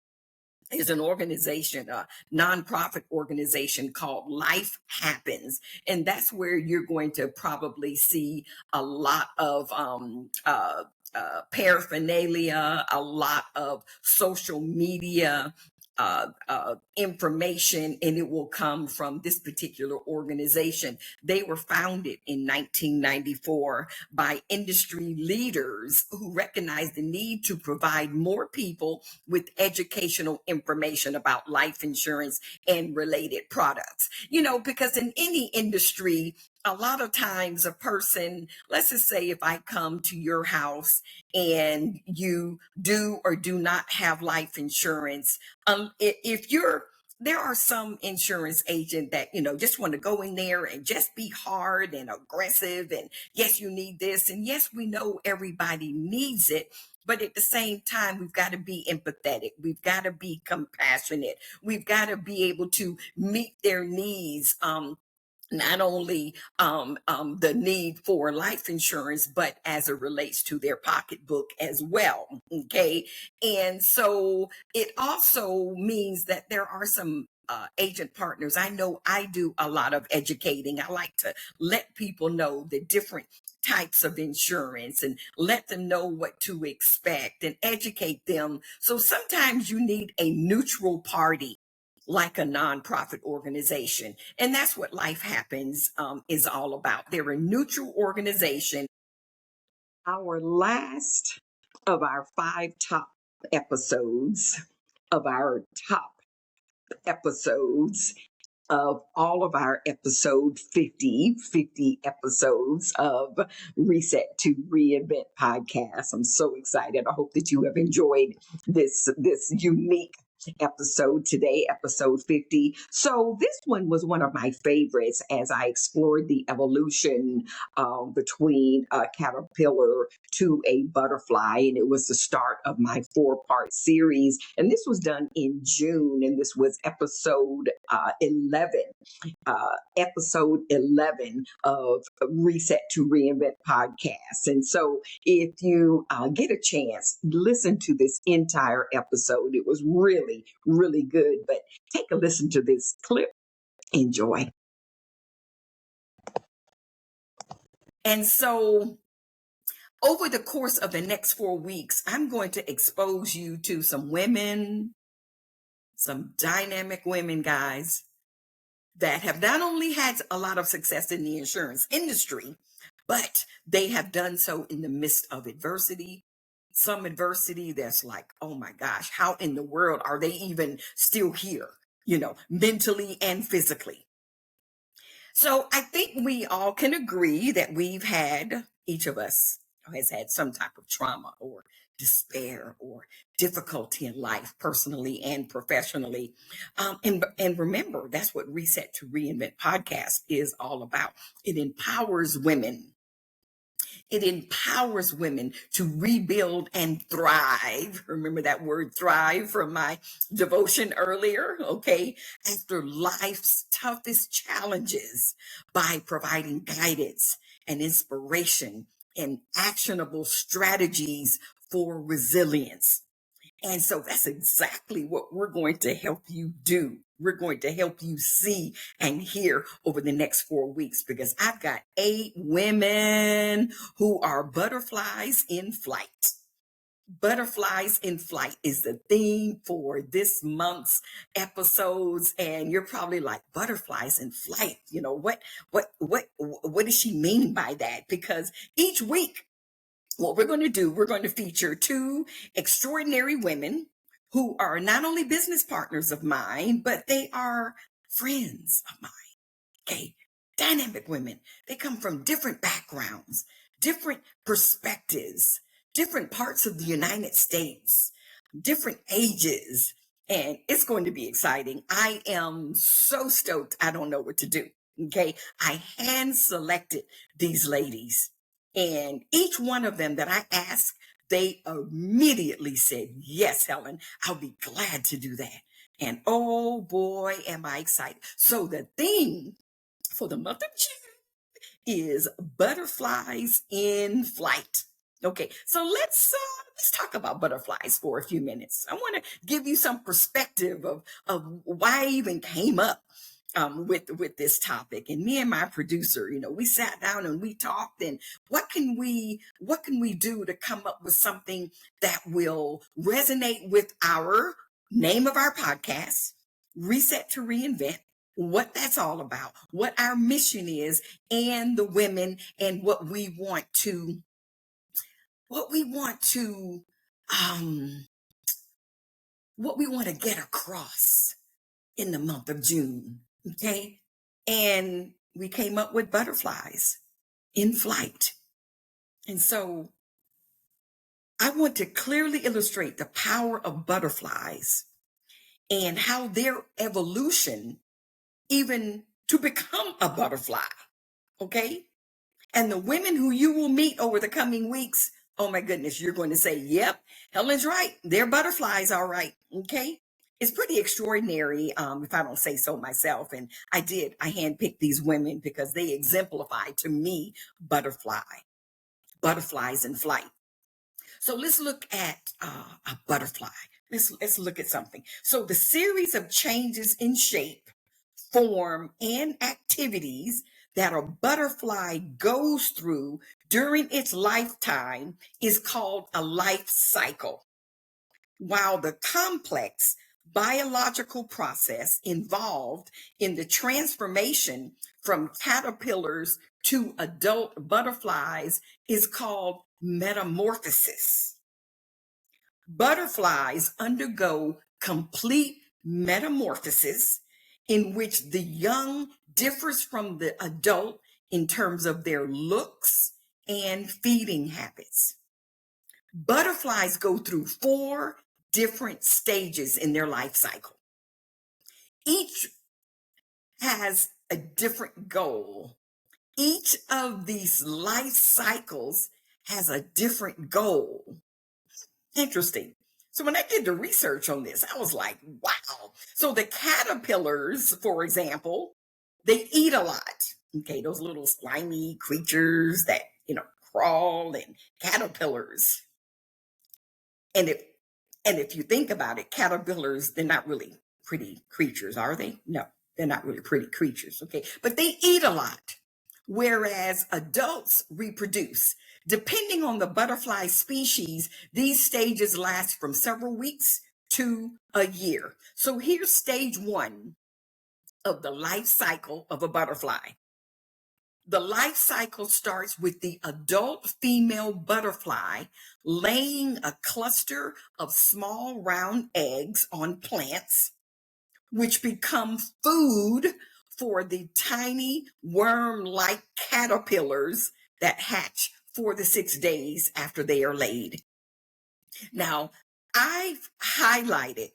a nonprofit organization called Life Happens. And that's where you're going to probably see a lot of paraphernalia, a lot of social media information, and it will come from this particular organization. They were founded in 1994 by industry leaders who recognized the need to provide more people with educational information about life insurance and related products. Because in any industry, a lot of times a person, let's just say if I come to your house and you do or do not have life insurance, if you're there are some insurance agent that just want to go in there and just be hard and aggressive, and yes, you need this, and yes, we know everybody needs it, but at the same time, we've got to be empathetic, we've got to be compassionate, we've got to be able to meet their needs, not only the need for life insurance, but as it relates to their pocketbook as well. Okay. And so it also means that there are some agent partners. I know I do a lot of educating. I like to let people know the different types of insurance and let them know what to expect and educate them. So sometimes you need a neutral party like a nonprofit organization. And that's what Life Happens is all about. They're a neutral organization. Our last of our 5 top episodes, of our top episodes of all of our episode 50 episodes of Reset to Reinvent podcast. I'm so excited. I hope that you have enjoyed this unique episode today, episode 50. So this one was one of my favorites as I explored the evolution between a caterpillar to a butterfly. And it was the start of my 4-part series. And this was done in June. And this was episode 11. Episode 11 of Reset to Reinvent podcast. And so if you get a chance, listen to this entire episode. It was really, really good. But take a listen to this clip. Enjoy. And so over the course of the next 4 weeks, I'm going to expose you to some women, some dynamic women, guys, that have not only had a lot of success in the insurance industry, but they have done so in the midst of adversity. Some adversity that's like, oh my gosh, how in the world are they even still here, mentally and physically? So I think we all can agree that each of us has had some type of trauma or despair or difficulty in life, personally and professionally. And remember, that's what Reset to Reinvent podcast is all about. It empowers women. It empowers women to rebuild and thrive. Remember that word thrive from my devotion earlier, okay? After life's toughest challenges, by providing guidance and inspiration and actionable strategies for resilience. And so that's exactly what we're going to help you do. We're going to help you see and hear over the next 4 weeks, because I've got 8 women who are butterflies in flight. Butterflies in flight is the theme for this month's episodes. And you're probably like, butterflies in flight, what does she mean by that? Because each week, what we're going to do, we're going to feature 2 extraordinary women who are not only business partners of mine, but they are friends of mine. Okay. Dynamic women. They come from different backgrounds, different perspectives, different parts of the United States, different ages. And it's going to be exciting. I am so stoked. I don't know what to do. Okay. I hand selected these ladies, and each one of them that I asked, they immediately said, yes, Helen, I'll be glad to do that. And oh boy, am I excited. So the theme for the month of June is butterflies in flight. Okay, so let's talk about butterflies for a few minutes. I want to give you some perspective of why I even came up with this topic. And me and my producer, we sat down and we talked, and what can we do to come up with something that will resonate with our name of our podcast, Reset to Reinvent, what that's all about, what our mission is, and the women and what we want to um what we want to get across in the month of June. Okay. And we came up with butterflies in flight. And so I want to clearly illustrate the power of butterflies and how their evolution, even to become a butterfly. Okay. And the women who you will meet over the coming weeks, oh my goodness, you're going to say, yep, Helen's right. They're butterflies, all right. Okay. It's pretty extraordinary, if I don't say so myself. And I handpicked these women because they exemplify to me butterflies in flight. So let's look at a butterfly. Let's look at something. So the series of changes in shape, form, and activities that a butterfly goes through during its lifetime is called a life cycle. While the complex biological process involved in the transformation from caterpillars to adult butterflies is called metamorphosis. Butterflies undergo complete metamorphosis in which the young differs from the adult in terms of their looks and feeding habits. Butterflies go through 4 different stages in their life cycle. Each has a different goal. Each of these life cycles has a different goal. Interesting. So when I did the research on this, I was like, wow. So the caterpillars, for example, they eat a lot. Okay, those little slimy creatures that, crawl, and caterpillars. And if you think about it, caterpillars, they're not really pretty creatures, are they? No, they're not really pretty creatures, okay? But they eat a lot, whereas adults reproduce. Depending on the butterfly species, these stages last from several weeks to a year. So here's stage 1 of the life cycle of a butterfly. The life cycle starts with the adult female butterfly laying a cluster of small round eggs on plants, which become food for the tiny worm-like caterpillars that hatch 4 to 6 days after they are laid. Now, I've highlighted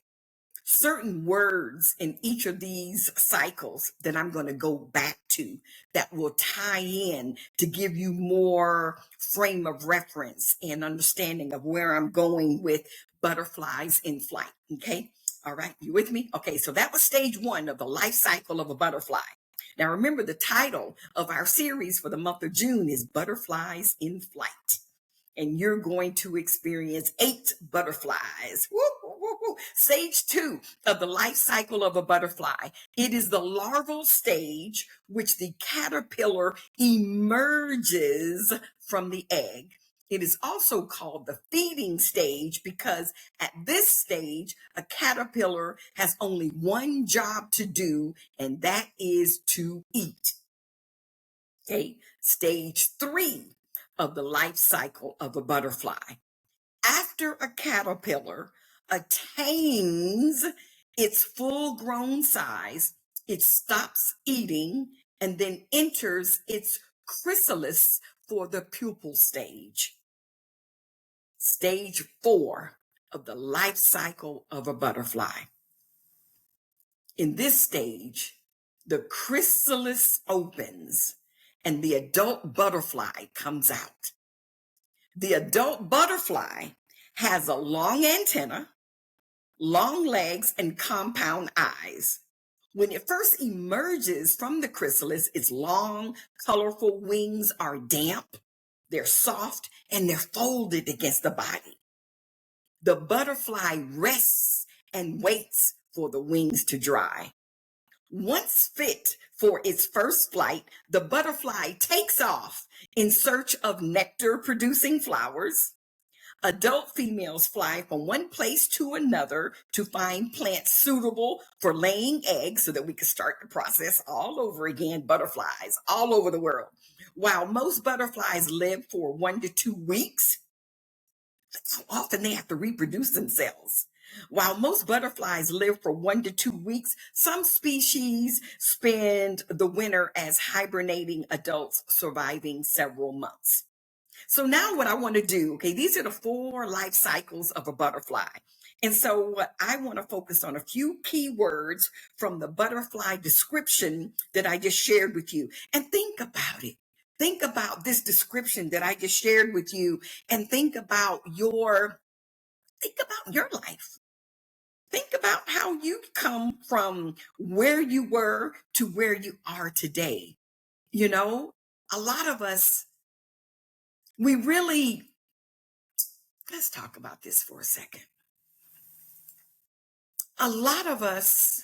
certain words in each of these cycles that I'm going to go back to that will tie in to give you more frame of reference and understanding of where I'm going with butterflies in flight. Okay. All right. You with me? Okay. So that was stage 1 of the life cycle of a butterfly. Now remember, the title of our series for the month of June is Butterflies in Flight. And you're going to experience 8 butterflies. Woo, woo, woo, woo. Stage 2 of the life cycle of a butterfly. It is the larval stage, which the caterpillar emerges from the egg. It is also called the feeding stage because at this stage, a caterpillar has only one job to do, and that is to eat. Okay, stage 3 of the life cycle of a butterfly. After a caterpillar attains its full-grown size, it stops eating and then enters its chrysalis for the pupal stage. Stage 4 of the life cycle of a butterfly. In this stage, the chrysalis opens and the adult butterfly comes out. The adult butterfly has a long antenna, long legs, and compound eyes. When it first emerges from the chrysalis, its long, colorful wings are damp, they're soft, and they're folded against the body. The butterfly rests and waits for the wings to dry. Once fit for its first flight, the butterfly takes off in search of nectar-producing flowers, Adult females fly from one place to another to find plants suitable for laying eggs so that we can start the process all over again. Butterflies all over the world. While most butterflies live for 1 to 2 weeks, that's how often they have to reproduce themselves. While most butterflies live for 1 to 2 weeks, some species spend the winter as hibernating adults, surviving several months. So now what I want to do, okay, these are the 4 life cycles of a butterfly. And so what I want to focus on a few key words from the butterfly description that I just shared with you. And think about it. Think about this description that I just shared with you, and think about your life. Think about how you come from where you were to where you are today. You know, a lot of us, let's talk about this for a second. A lot of us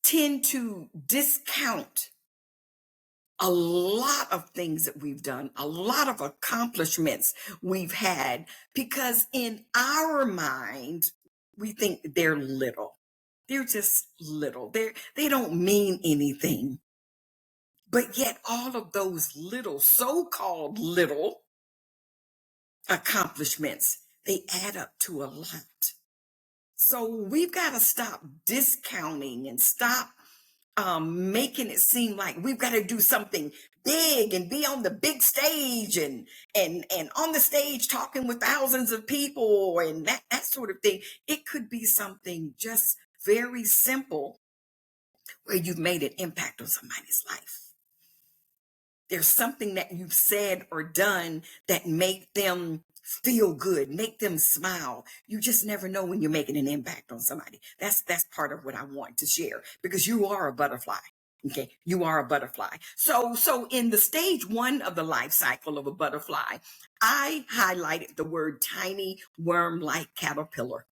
tend to discount a lot of things that we've done, a lot of accomplishments we've had, because in our mind, we think they're little. They're just little. They don't mean anything. But yet all of those little, so-called little accomplishments, they add up to a lot. So we've got to stop discounting and stop making it seem like we've got to do something big and be on the big stage and on the stage talking with thousands of people and that sort of thing. It could be something just very simple where you've made an impact on somebody's life. There's something that you've said or done that make them feel good, make them smile. You just never know when you're making an impact on somebody. That's part of what I want to share, because you are a butterfly. Okay, you are a butterfly. So in the stage 1 of the life cycle of a butterfly, I highlighted the word tiny worm-like caterpillar.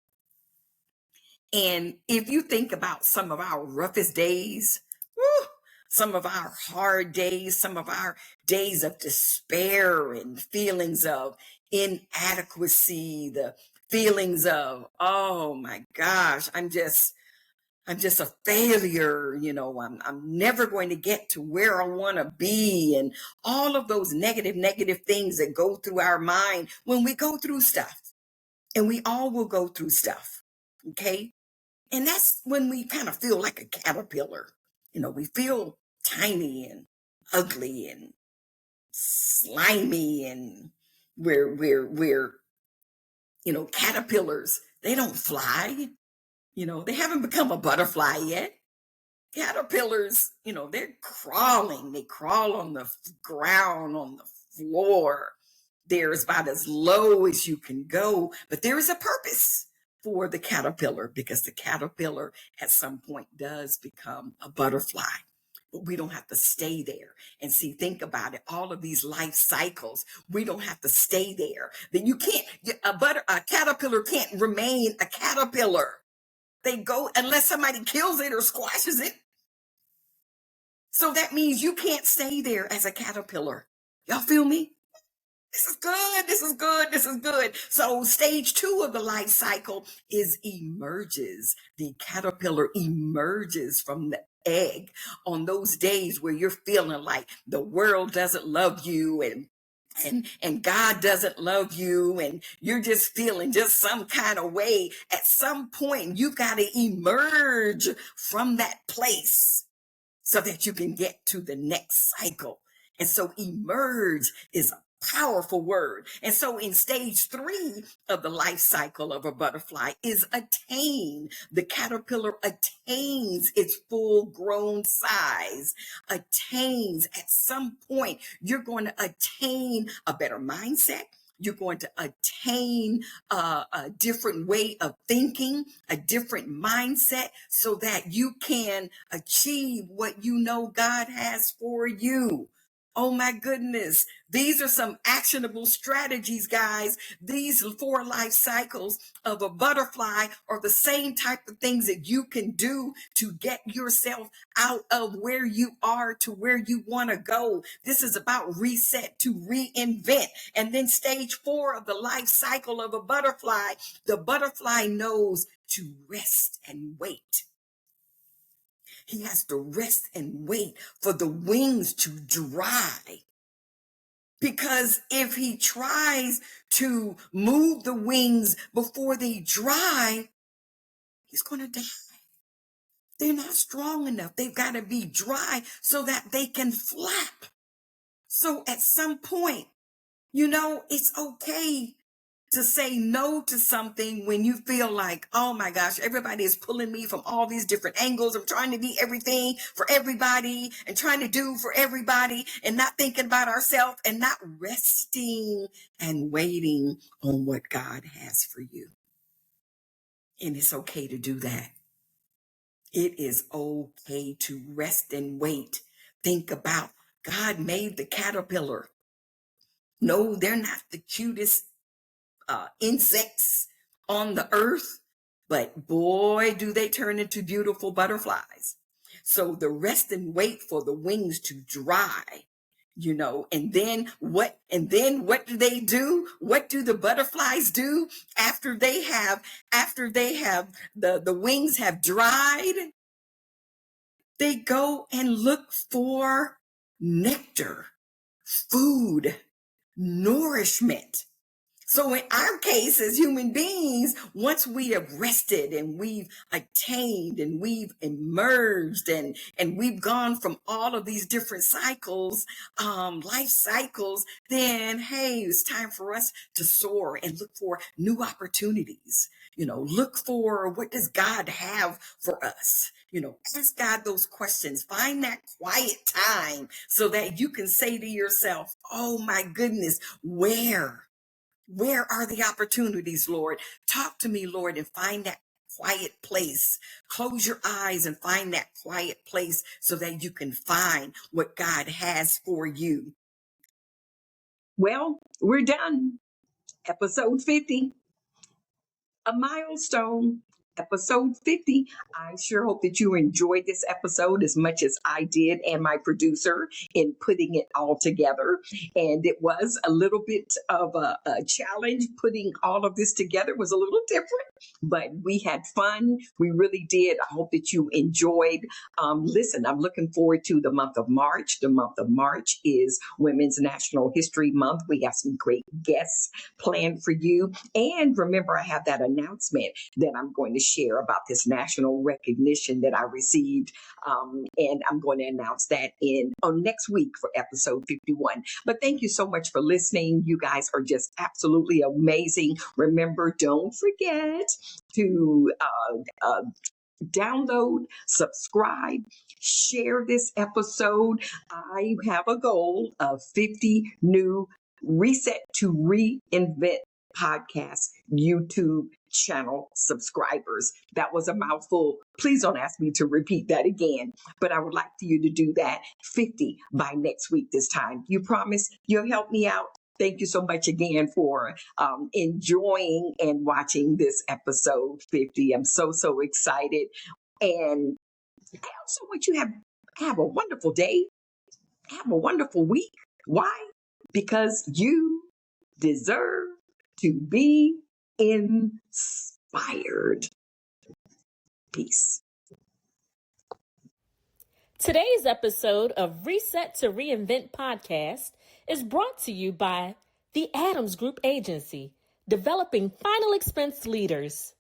And if you think about some of our roughest days, whew, some of our hard days, some of our days of despair and feelings of inadequacy, the feelings of, oh my gosh, I'm just a failure, you know, I'm never going to get to where I want to be, and all of those negative things that go through our mind when we go through stuff. And we all will go through stuff. Okay? And that's when we kind of feel like a caterpillar. You know, we feel tiny and ugly and slimy, and we're caterpillars. They don't fly. You know, they haven't become a butterfly yet. Caterpillars, they're crawling. They crawl on the ground, on the floor. They're about as low as you can go, but there is a purpose for the caterpillar, because the caterpillar at some point does become a butterfly. But we don't have to stay there. And see, think about it. All of these life cycles, we don't have to stay there. Then you can't, a caterpillar can't remain a caterpillar. They go unless somebody kills it or squashes it. So that means you can't stay there as a caterpillar. Y'all feel me? This is good. This is good. This is good. So stage 2 of the life cycle is emerges. The caterpillar emerges from the egg on those days where you're feeling like the world doesn't love you and God doesn't love you, and you're just feeling just some kind of way. At some point, you've got to emerge from that place so that you can get to the next cycle. And so emerge is a powerful word. And so in stage 3 of the life cycle of a butterfly is attain. The caterpillar attains its full grown size, attains. At some point, you're going to attain a better mindset. You're going to attain a different way of thinking, a different mindset, so that you can achieve what you know God has for you. Oh my goodness. These are some actionable strategies, guys. These 4 life cycles of a butterfly are the same type of things that you can do to get yourself out of where you are to where you want to go. This is about reset to reinvent. And then stage 4 of the life cycle of a butterfly, the butterfly knows to rest and wait. He has to rest and wait for the wings to dry. Because if he tries to move the wings before they dry, he's going to die. They're not strong enough. They've got to be dry so that they can flap. So at some point, it's okay to say no to something when you feel like, oh my gosh, everybody is pulling me from all these different angles. I'm trying to be everything for everybody and trying to do for everybody and not thinking about ourselves and not resting and waiting on what God has for you. And it's okay to do that. It is okay to rest and wait. Think about God made the caterpillar. No, they're not the cutest insects on the earth, but boy, do they turn into beautiful butterflies. So the rest and wait for the wings to dry, and then what do they do? What do the butterflies do after they have the wings have dried? They go and look for nectar, food, nourishment. So in our case, as human beings, once we have rested and we've attained and we've emerged and we've gone from all of these different cycles, life cycles, then, hey, it's time for us to soar and look for new opportunities. Look for what does God have for us? Ask God those questions. Find that quiet time so that you can say to yourself, oh my goodness, where are the opportunities, Lord? Talk to me, Lord, and find that quiet place. Close your eyes and find that quiet place so that you can find what God has for you. Well, we're done. Episode 50. A milestone. Episode 50. I sure hope that you enjoyed this episode as much as I did and my producer in putting it all together. And it was a little bit of a challenge. Putting all of this together was a little different, but we had fun. We really did. I hope that you enjoyed. Listen, I'm looking forward to the month of March. The month of March is Women's National History Month. We have some great guests planned for you. And remember, I have that announcement that I'm going to share about this national recognition that I received. And I'm going to announce that on next week for episode 51. But thank you so much for listening. You guys are just absolutely amazing. Remember, don't forget to download, subscribe, share this episode. I have a goal of 50 new Reset to Reinvent podcast YouTube channel subscribers. That was a mouthful. Please don't ask me to repeat that again, but I would like for you to do that 50 by next week this time. You promise you'll help me out? Thank you so much again for enjoying and watching this episode 50. I'm so excited. And I also want you to have a wonderful day. Have a wonderful week. Why? Because you deserve to be inspired. Peace. Today's episode of Reset to Reinvent podcast is brought to you by the Adams Group Agency, developing final expense leaders.